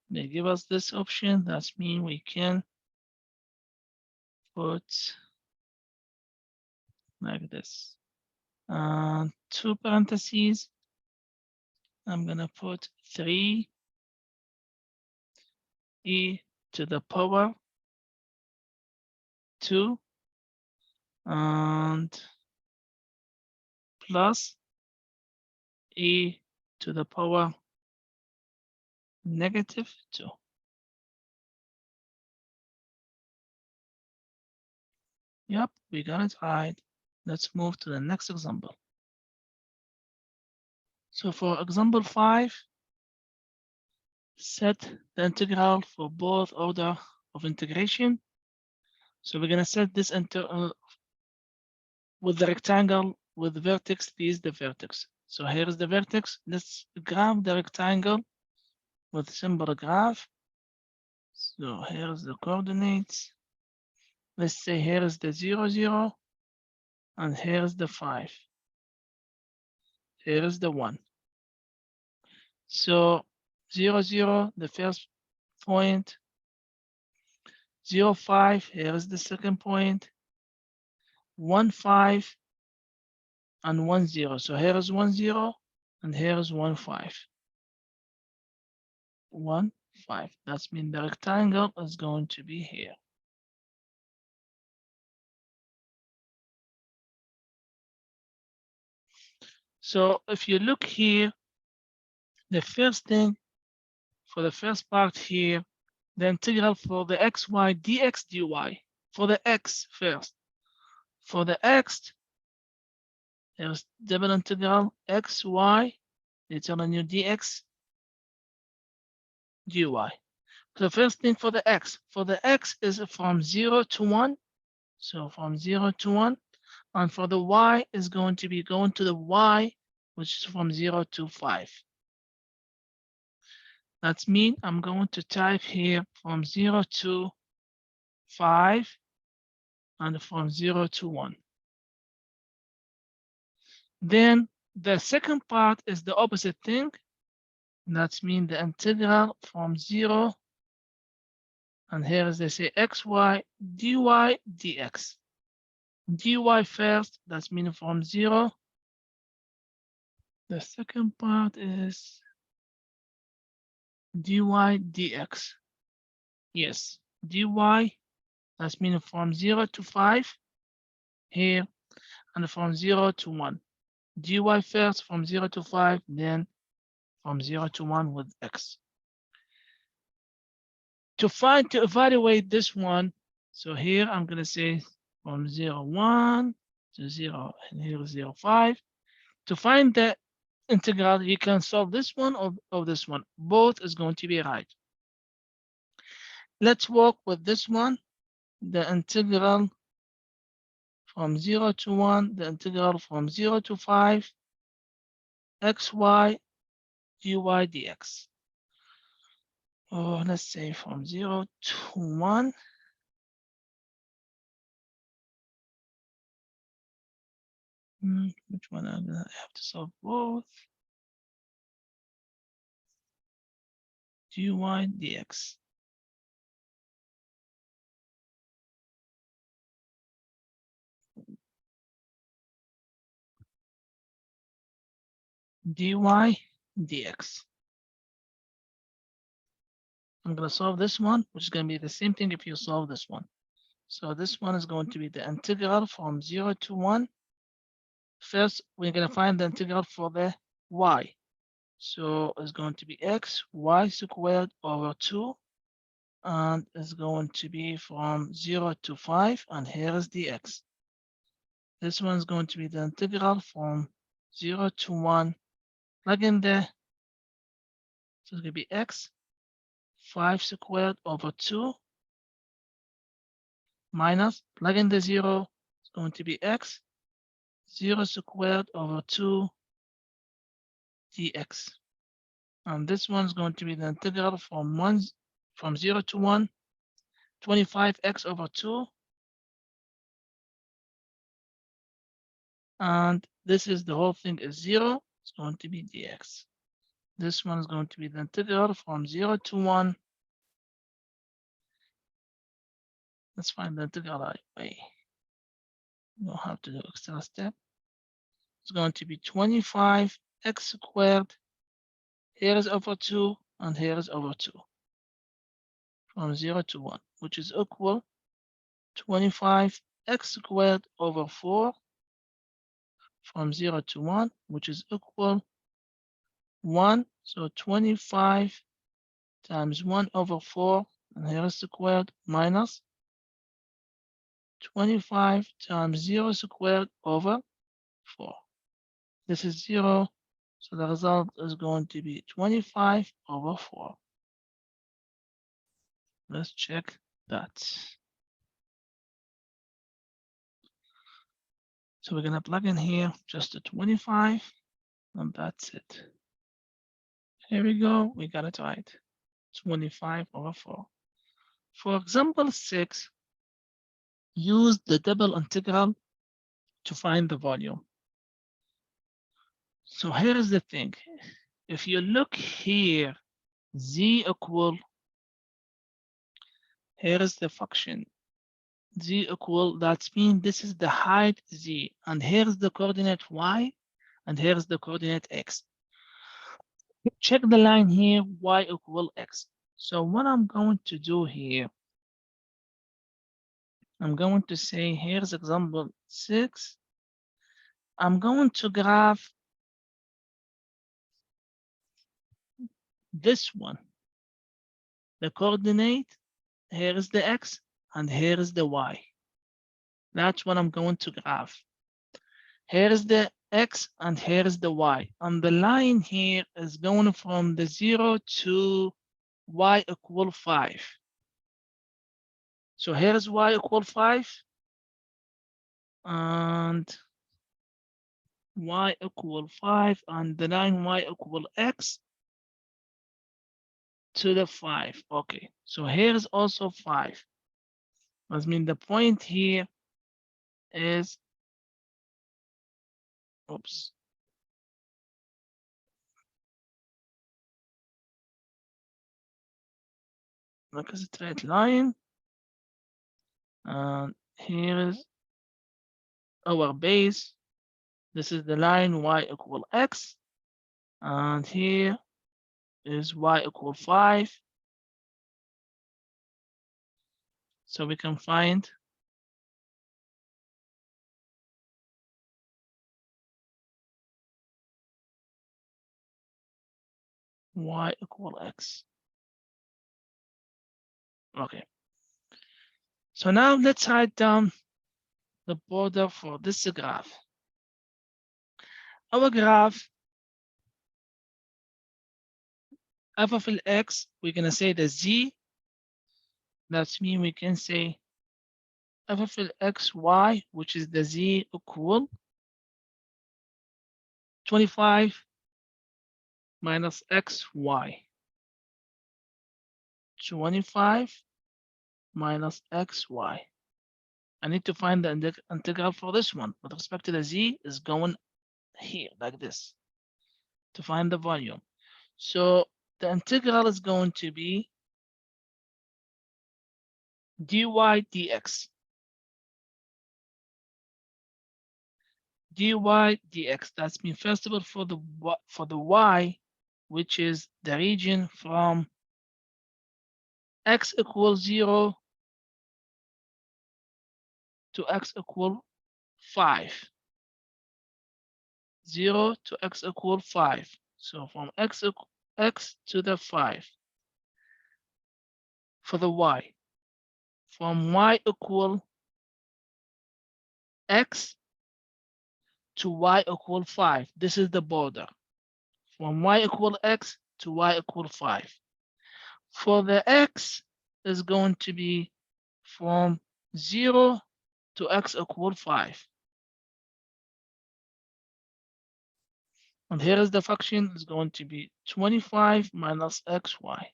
they give us this option. That's mean we can put like this. Two parentheses. I'm gonna put 3e to the power 2 and plus e to the power -2. Yep, we got it right. Let's move to the next example. So for example 5, set the integral for both order of integration. So we're gonna set this with the rectangle with the vertex. This is the vertex. So here is the vertex. Let's graph the rectangle with symbol graph. So here's the coordinates. Let's say here is the 0, 0, and here's the 5. Here is the 1. So 0, 0, the first point. 0, 5, here is the second point. 1, 5, and 1, 0. So here is 1, 0, and here is 1, 5. 1, 5. That means the rectangle is going to be here. So if you look here, the first thing for the first part here, the integral for the xy dx dy. For the x first. For the x, there's double integral xy, it's on a new dx dy. So first thing for the x is from 0 to 1. So from 0 to 1. And for the y is going to be going to the y, which is from 0 to 5. That's mean I'm going to type here from 0 to 5 and from 0 to 1. Then the second part is the opposite thing. That's mean the integral from 0, and here is they say xy dy dx. dy first, that's mean from 0. The second part is dy dx. Yes, dy, that's mean from 0 to 5 here, and from 0 to 1. dy first from 0 to 5, then from 0 to 1 with x. To evaluate this one, so here I'm going to say from 0, 1 to 0, and here is 0, 5. To find the integral, you can solve this one or this one. Both is going to be right. Let's work with this one, the integral from 0 to 1, the integral from 0 to 5, xy dy dx. Oh, let's say from 0 to 1. Which one I'm gonna have to solve both? Dy dx. Dy dx. I'm going to solve this one, which is going to be the same thing if you solve this one. So this one is going to be the integral from 0 to 1. First, we're going to find the integral for the y. So it's going to be x y squared over 2. And it's going to be from 0 to 5. And here is the x. This one is going to be the integral from 0 to 1. Plug in there. So it's going to be x 5 squared over 2 minus, plug in the 0, it's going to be x 0 squared over 2 dx. And this one is going to be the integral from 0 to 1, 25x over 2. And this is the whole thing is 0. It's going to be dx. This one is going to be the integral from 0 to 1. Let's find the integral right away. You don't have to do extra step. It's going to be 25 x squared. Here is over 2, and here is over 2. From 0 to 1, which is equal 25 x squared over 4 from 0 to 1, which is equal 1. So 25 times 1 over 4, and here is squared, minus 25 times 0 squared over 4. This is 0, so the result is going to be 25 over 4. Let's check that. So we're going to plug in here just a 25, and that's it. Here we go, we got it right. 25 over 4. For example 6, use the double integral to find the volume. So here is the thing. If you look here, z equal, here is the function. Z equal, that means this is the height z, and here's the coordinate y, and here's the coordinate x. Check the line here, y equal x. So what I'm going to do here, I'm going to say, here's example 6. I'm going to graph this one. The coordinate, here is the x, and here is the y. That's what I'm going to graph. Here is the x, and here is the y. And the line here is going from the 0 to y equal 5. So here is y equal 5, and y equal 5, and the line y equal x to the 5. Okay, so here is also 5. That means the point here is, oops. Look at the straight line. And here is our base. This is the line y equal x. And here is y equal 5. So we can find y equal x. Okay. So now let's write down the border for this graph. Our graph, f of x, we're gonna say the z. That means we can say f of x y, which is the z equal 25 minus xy. 25 minus xy. I need to find the integral for this one with respect to the z is going here like this to find the volume. So the integral is going to be dy dx. Dy dx. That's mean first of all for the y, which is the region from x equals 0 to x equal 5. 0 to x equal 5. So from x to the 5 for the y. From y equal x to y equal 5. This is the border. From y equal x to y equal 5. For the x is going to be from 0 to x equal 5. And here is the function is going to be 25 minus xy.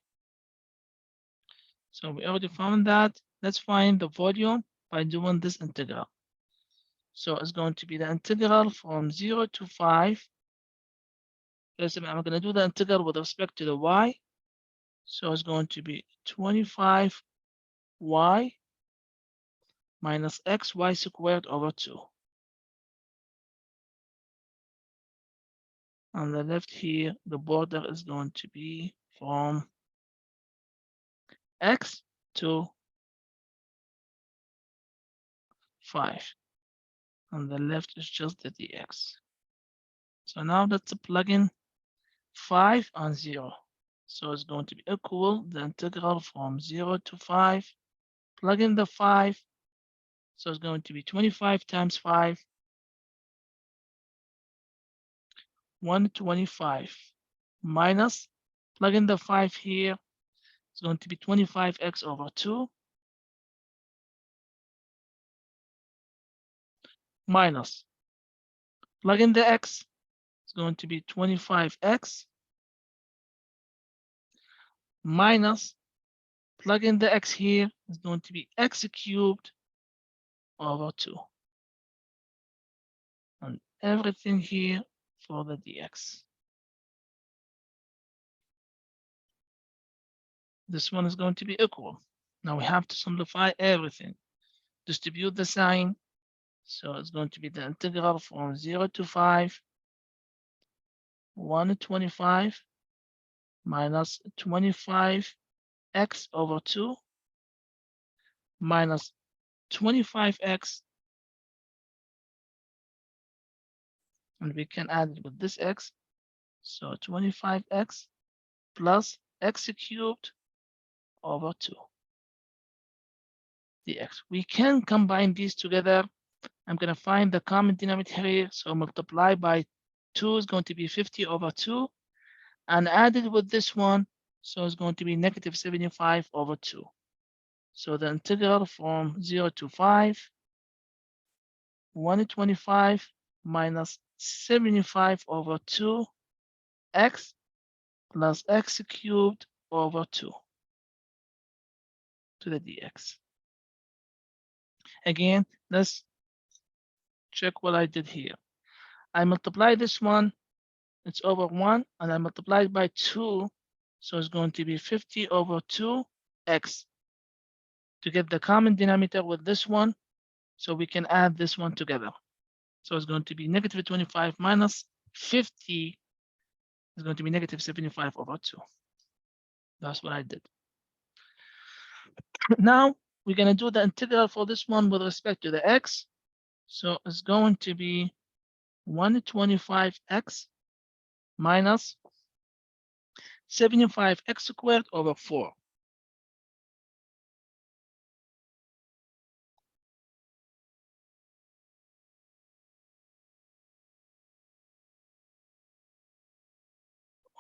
So we already found that. Let's find the volume by doing this integral. So it's going to be the integral from 0 to 5 First, I'm going to do the integral with respect to the y. So it's going to be 25y minus xy squared over 2. On the left here, the border is going to be from x to 5. On the left is just the dx. So now let's plug in 5 and 0. So it's going to be equal the integral from 0 to 5. Plug in the 5. So it's going to be 25 times 5, 125, minus, plug in the 5 here. It's going to be 25x over 2, minus, plug in the x. It's going to be 25x, minus, plug in the x here. It's going to be x cubed over 2. And everything here for the dx. This one is going to be equal. Now we have to simplify everything. Distribute the sign. So it's going to be the integral from 0 to 5, 125 minus 25x over 2 minus 25x, and we can add it with this x. So 25x plus x cubed over 2 dx. We can combine these together. I'm going to find the common denominator here. So multiply by 2 is going to be 50 over 2, and added with this one. So it's going to be negative 75 over 2. So the integral from 0 to 5, 125 minus 75 over 2x plus x cubed over 2 to the dx. Again, let's check what I did here. I multiply this one, it's over 1, and I multiplied by 2, so it's going to be 50 over 2x. To get the common denominator with this one, so we can add this one together. So it's going to be negative 25 minus 50 is going to be negative 75 over 2. That's what I did. Now we're going to do the integral for this one with respect to the x. So it's going to be 125x minus 75x squared over 4.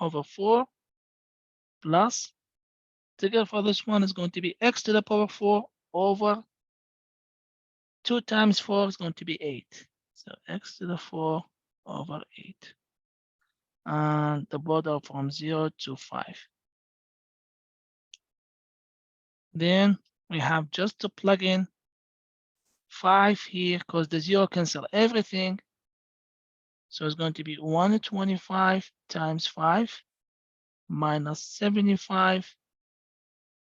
Over 4 plus, integral for this one is going to be x to the power 4 over 2 times 4 is going to be 8. So x to the 4 over 8. And the border from 0 to 5. Then we have just to plug in 5 here because the 0 cancel everything. So it's going to be 125 times 5 minus 75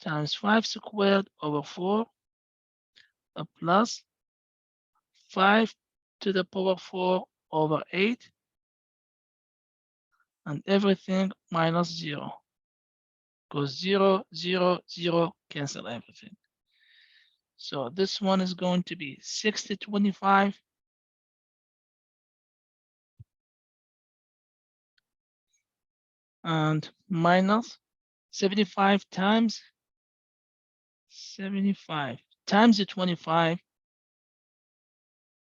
times 5 squared over 4 plus 5 to the power 4 over 8 and everything minus 0 because 0, 0, 0 cancel everything. So this one is going to be 6025 and minus 75 times 75 times the 25.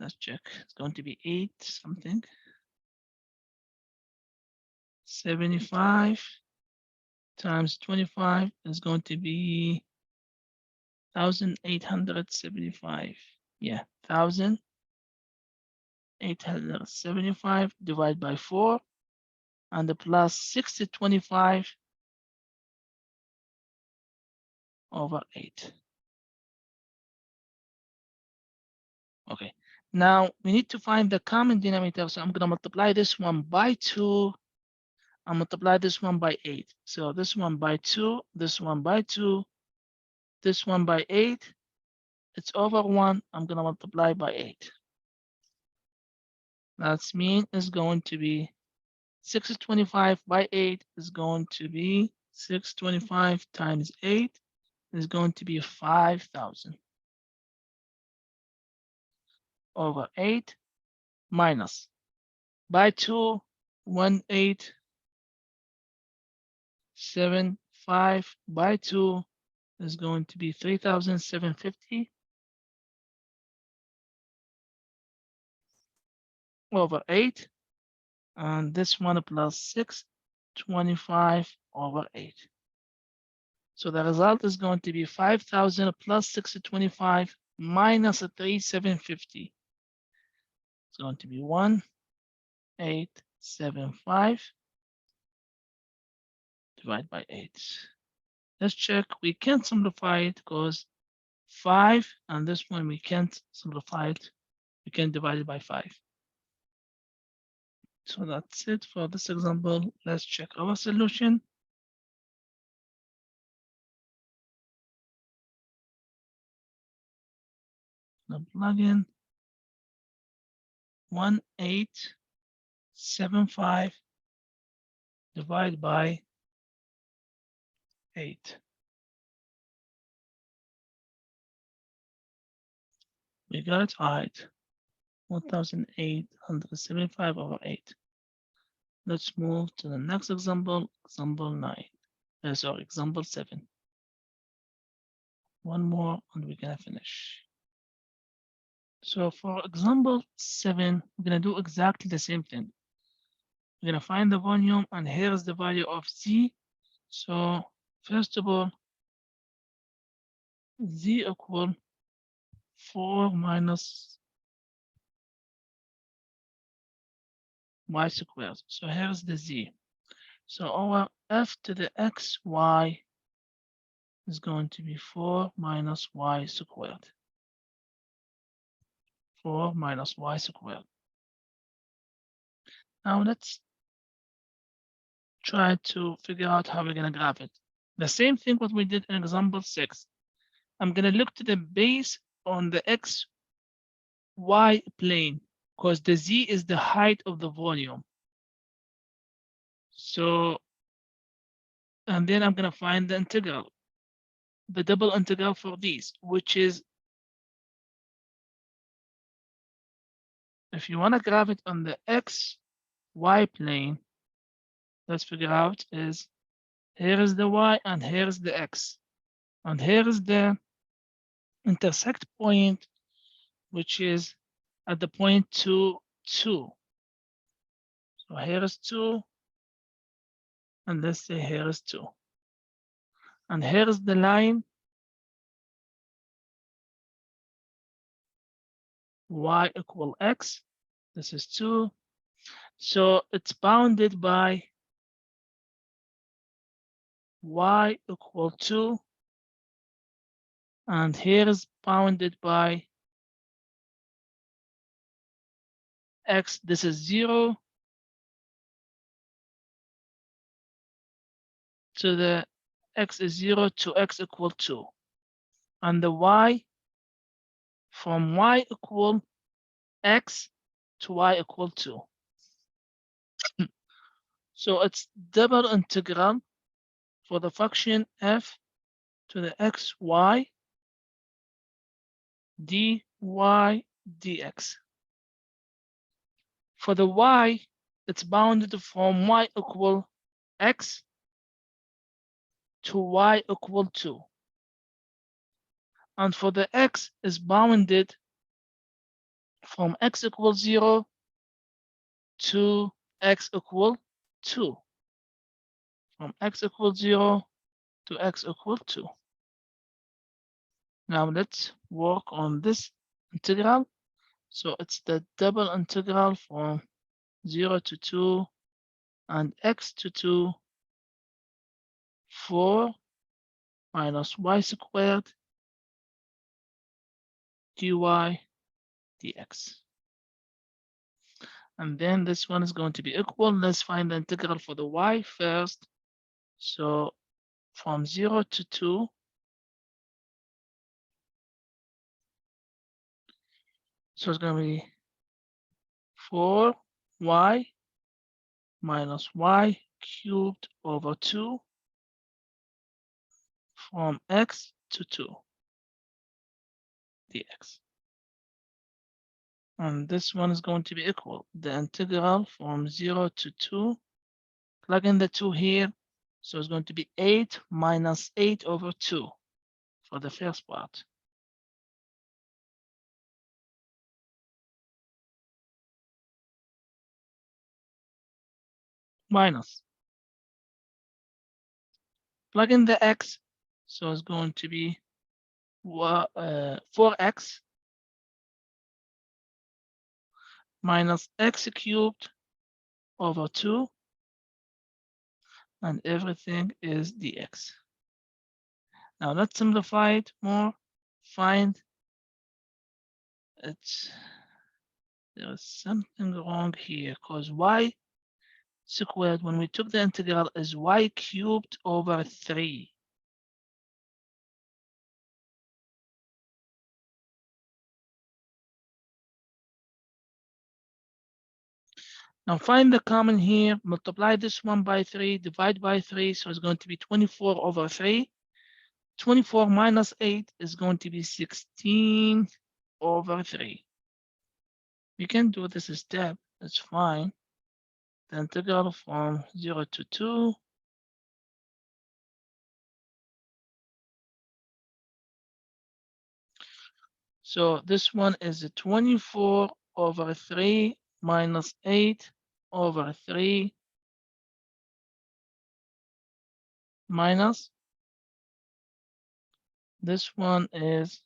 Let's check. It's going to be 8 something. 75 times 25 is going to be 1,875. Yeah, 1,875 divided by 4 and the plus 6025 over 8. Okay, now we need to find the common denominator. So I'm going to multiply this one by 2 I multiply this one by 8. So this one by 2, this one by 2, this one by 8. It's over 1. I'm going to multiply by 8. That's mean is going to be 625 by 8 is going to be 625 times 8 is going to be 5,000 over 8 minus by 2, 1875 by 2 is going to be 3,750 over 8. And this one plus 625 over 8. So the result is going to be 5,000 plus 625 minus 3,750. It's going to be 1,875 divided by 8. Let's check. We can't simplify it because 5 and this one we can't simplify it. We can divide it by 5. So that's it for this example. Let's check our solution. The plugin 1,875 divided by 8. We got it right. 1,875 over 8. Let's move to the next example, example 9. Sorry, example 7. One more and we're gonna finish. So for example 7, we're gonna do exactly the same thing. We're gonna find the volume and here's the value of Z. So first of all, Z equal 4 minus y squared. So here's the Z. So our f to the xy is going to be 4 minus y squared. 4 minus y squared. Now let's try to figure out how we're going to graph it. The same thing what we did in example 6. I'm going to look to the base on the xy plane because the z is the height of the volume. So, and then I'm going to find the integral, the double integral for these, which is, if you want to graph it on the xy plane, let's figure out is here is the y and here is the x. And here is the intersect point, which is at the point 2, 2. So here is 2, and let's say here is 2. And here is the line y equal x. This is 2. So it's bounded by y equal 2. And here is bounded by x. This is 0 to the x is 0 to x equal 2. And the y from y equal x to y equal 2. So it's double integral for the function f to the xy dy dx. For the y, it's bounded from y equal x to y equal 2. And for the x is bounded from x equal 0 to x equal 2. From x equal 0 to x equal 2. Now let's work on this integral. So it's the double integral from 0 to 2 and x to 2, 4 minus y squared dy dx. And then this one is going to be equal. Let's find the integral for the y first. So from 0 to 2, so it's going to be 4y minus y cubed over 2 from x to 2 dx. And this one is going to be equal. The integral from 0 to 2, plug in the 2 here. So it's going to be 8 minus 8 over 2 for the first part. Minus. Plug in the x. So it's going to be 4x minus x cubed over 2, and everything is dx. Now let's simplify it more. Find it's there is something wrong here because y squared, when we took the integral, is y cubed over 3. Now find the common here, multiply this one by 3, divide by 3, so it's going to be 24 over 3. 24 minus 8 is going to be 16 over 3. We can do this step, it's fine. The integral from 0 to 2. So this one is a 24 over 3 minus 8 over 3 minus this one is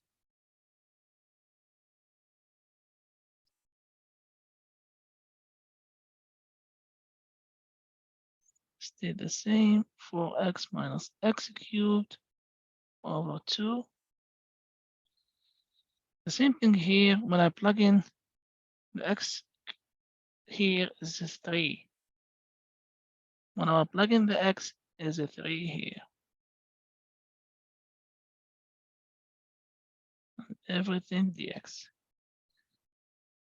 stay the same, 4x minus x cubed over 2. The same thing here, when I plug in the x here is a 3. When I plug in the x is a 3 here. Everything dx.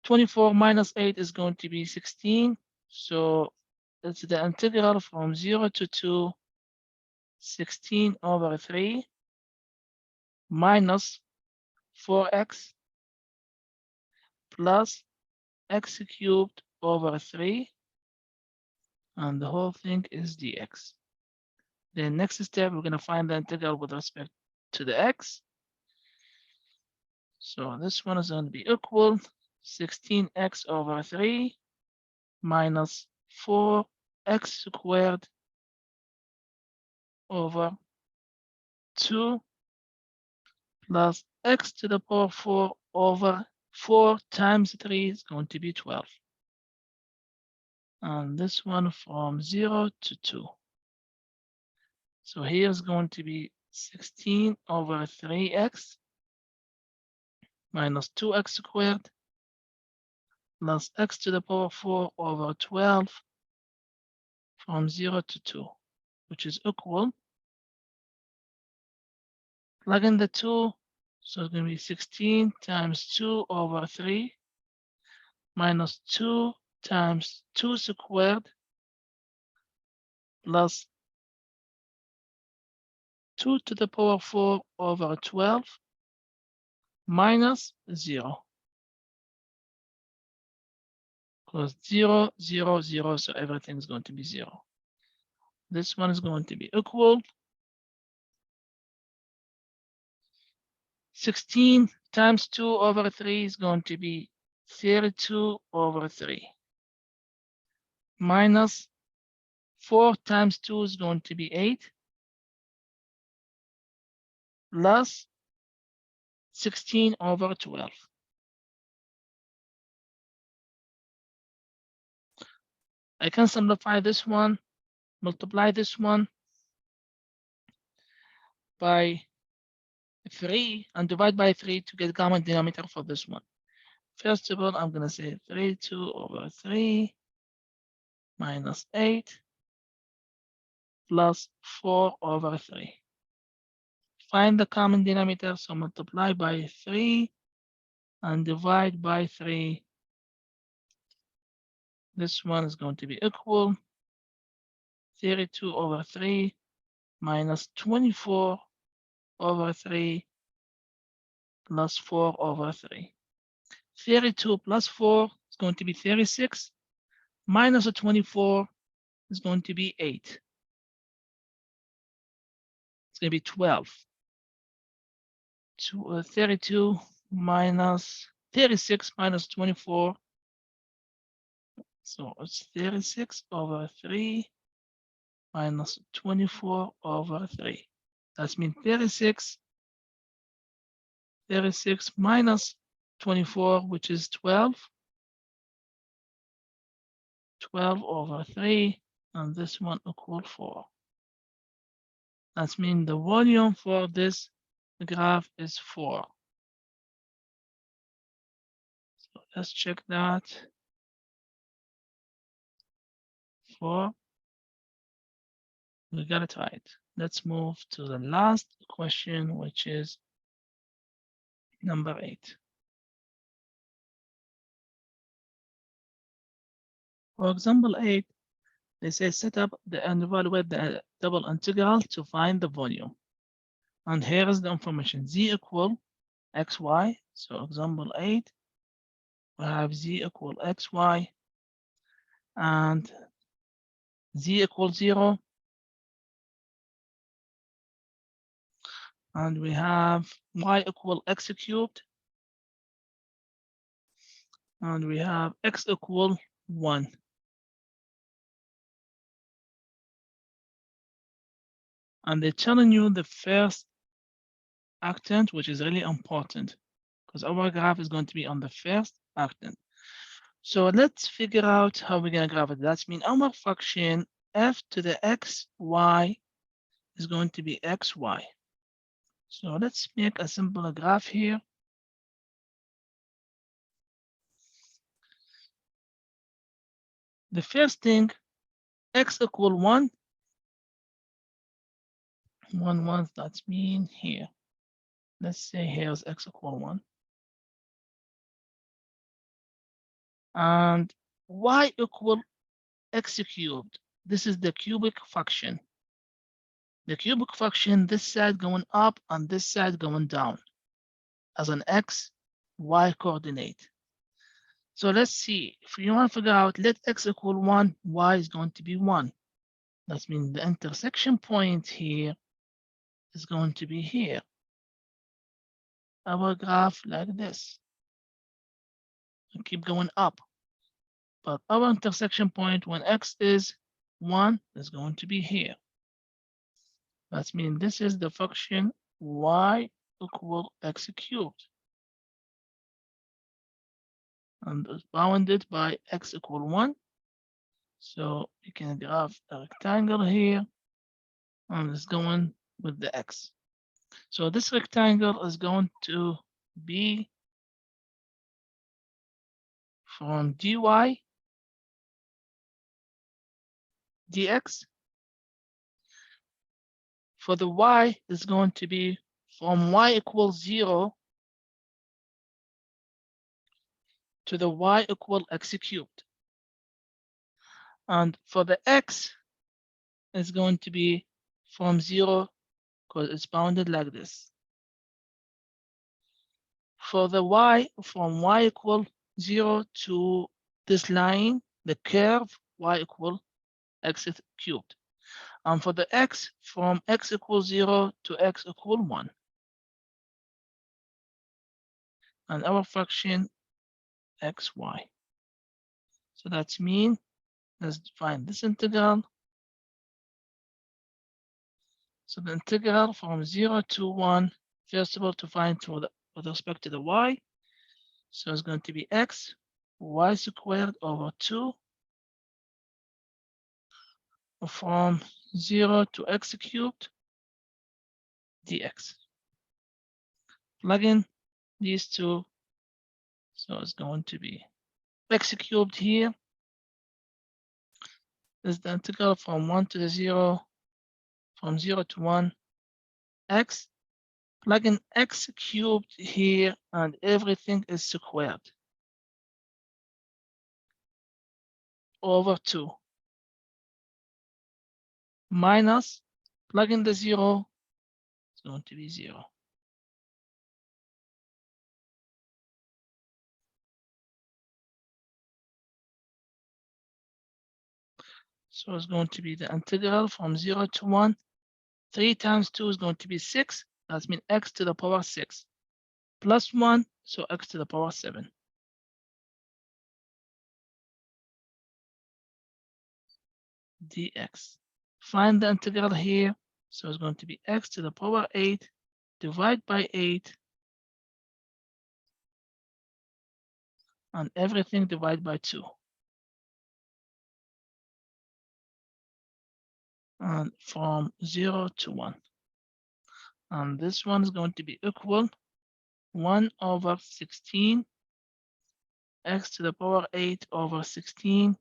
24 minus 8 is going to be 16. So it's the integral from 0 to 2, 16 over 3 minus 4x plus x cubed over 3, and the whole thing is dx. The next step, we're going to find the integral with respect to the x. So this one is going to be equal 16x over 3 minus 4x squared over 2 plus x to the power 4 over 4 times 3 is going to be 12. And this one from 0 to 2. So here's going to be 16 over 3x minus 2x squared plus x to the power 4 over 12 from 0 to 2, which is equal. Plug in the 2, so it's going to be 16 times 2 over 3 minus 2 times 2 squared plus 2 to the power 4 over 12 minus 0. Because 0, 0, 0, so everything is going to be 0. This one is going to be equal. 16 times 2 over 3 is going to be 32 over 3. Minus 4 times 2 is going to be 8. Plus 16 over 12. I can simplify this one, multiply this one by 3 and divide by 3 to get common denominator for this one. First of all, I'm going to say 32 over 3 minus 8 plus 4 over 3. Find the common denominator, so multiply by 3 and divide by 3. This one is going to be equal 32 over 3 minus 24 over 3 plus 4 over 3. 32 plus 4 is going to be 36, minus a 24 is going to be 8. It's going to be 12. 32 minus 36 minus 24. So it's 36 over 3 minus 24 over 3. That means 36 minus 24, which is 12. 12 over 3, and this one equal 4. That means the volume for this graph is 4. So let's check that. 4. We got it right. Let's move to the last question, which is number 8. For example 8, they say set up and evaluate the double integral to find the volume. And here is the information. Z equal xy. So example 8, we have z equal xy and z equals 0. And we have y equal x cubed. And we have x equal 1. And they're telling you the first octant, which is really important because our graph is going to be on the first octant. So let's figure out how we're going to graph it. That means our function f to the xy is going to be xy. So let's make a simple graph here. The first thing, x equal 1. 1, that's mean here. Let's say here's x equal 1. And y equal x cubed. This is the cubic function. The cubic function, this side going up and this side going down as an x, y coordinate. So let's see, if you want to figure out, let x equal 1, y is going to be 1. That means the intersection point here is going to be here. Our graph like this. And keep going up. But our intersection point when x is 1 is going to be here. That means this is the function y equal x cubed. And it's bounded by x equal 1. So you can graph a rectangle here, and it's going with the x. So this rectangle is going to be from dy dx. For the y is going to be from y equals 0 to the y equal x cubed. And for the x, it's going to be from 0 because it's bounded like this. For the y, from y equal 0 to this line, the curve y equal x cubed. And for the x, from x equals 0 to x equal 1. And our function xy. So that's mean, let's define this integral. So the integral from 0 to 1, first of all, to find with respect to the y. So it's going to be x, y squared over 2 from 0 to x cubed dx. Plug in these two. So it's going to be x cubed here is the integral from 1 to the 0, from 0 to 1, x. Plug in x cubed here, and everything is squared over 2. Minus, plug in the 0, it's going to be 0. So it's going to be the integral from 0 to 1. 3 times 2 is going to be 6. That means x to the power 6. Plus 1, so x to the power 7. Dx. Find the integral here. So it's going to be x to the power 8 divided by 8, and everything divided by 2. And from 0 to 1. And this one is going to be equal 1 over 16 x to the power 8 over 16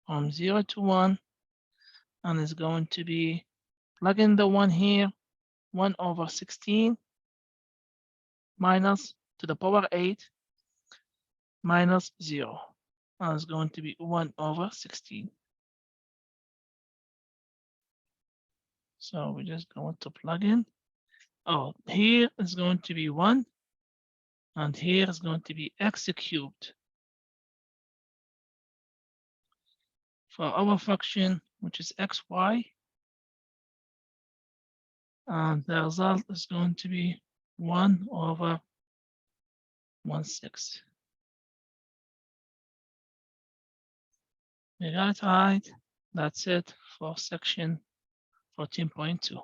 from 0 to 1, and it's going to be, plug in the 1 here, 1 over 16 minus to the power 8 minus 0, and it's going to be 1 over 16. So we're just going to plug in. Oh, here is going to be 1, and here is going to be x cubed. For our function, which is xy, and the result is going to be 1 over 1/6. We got it right. That's it for section 14.2.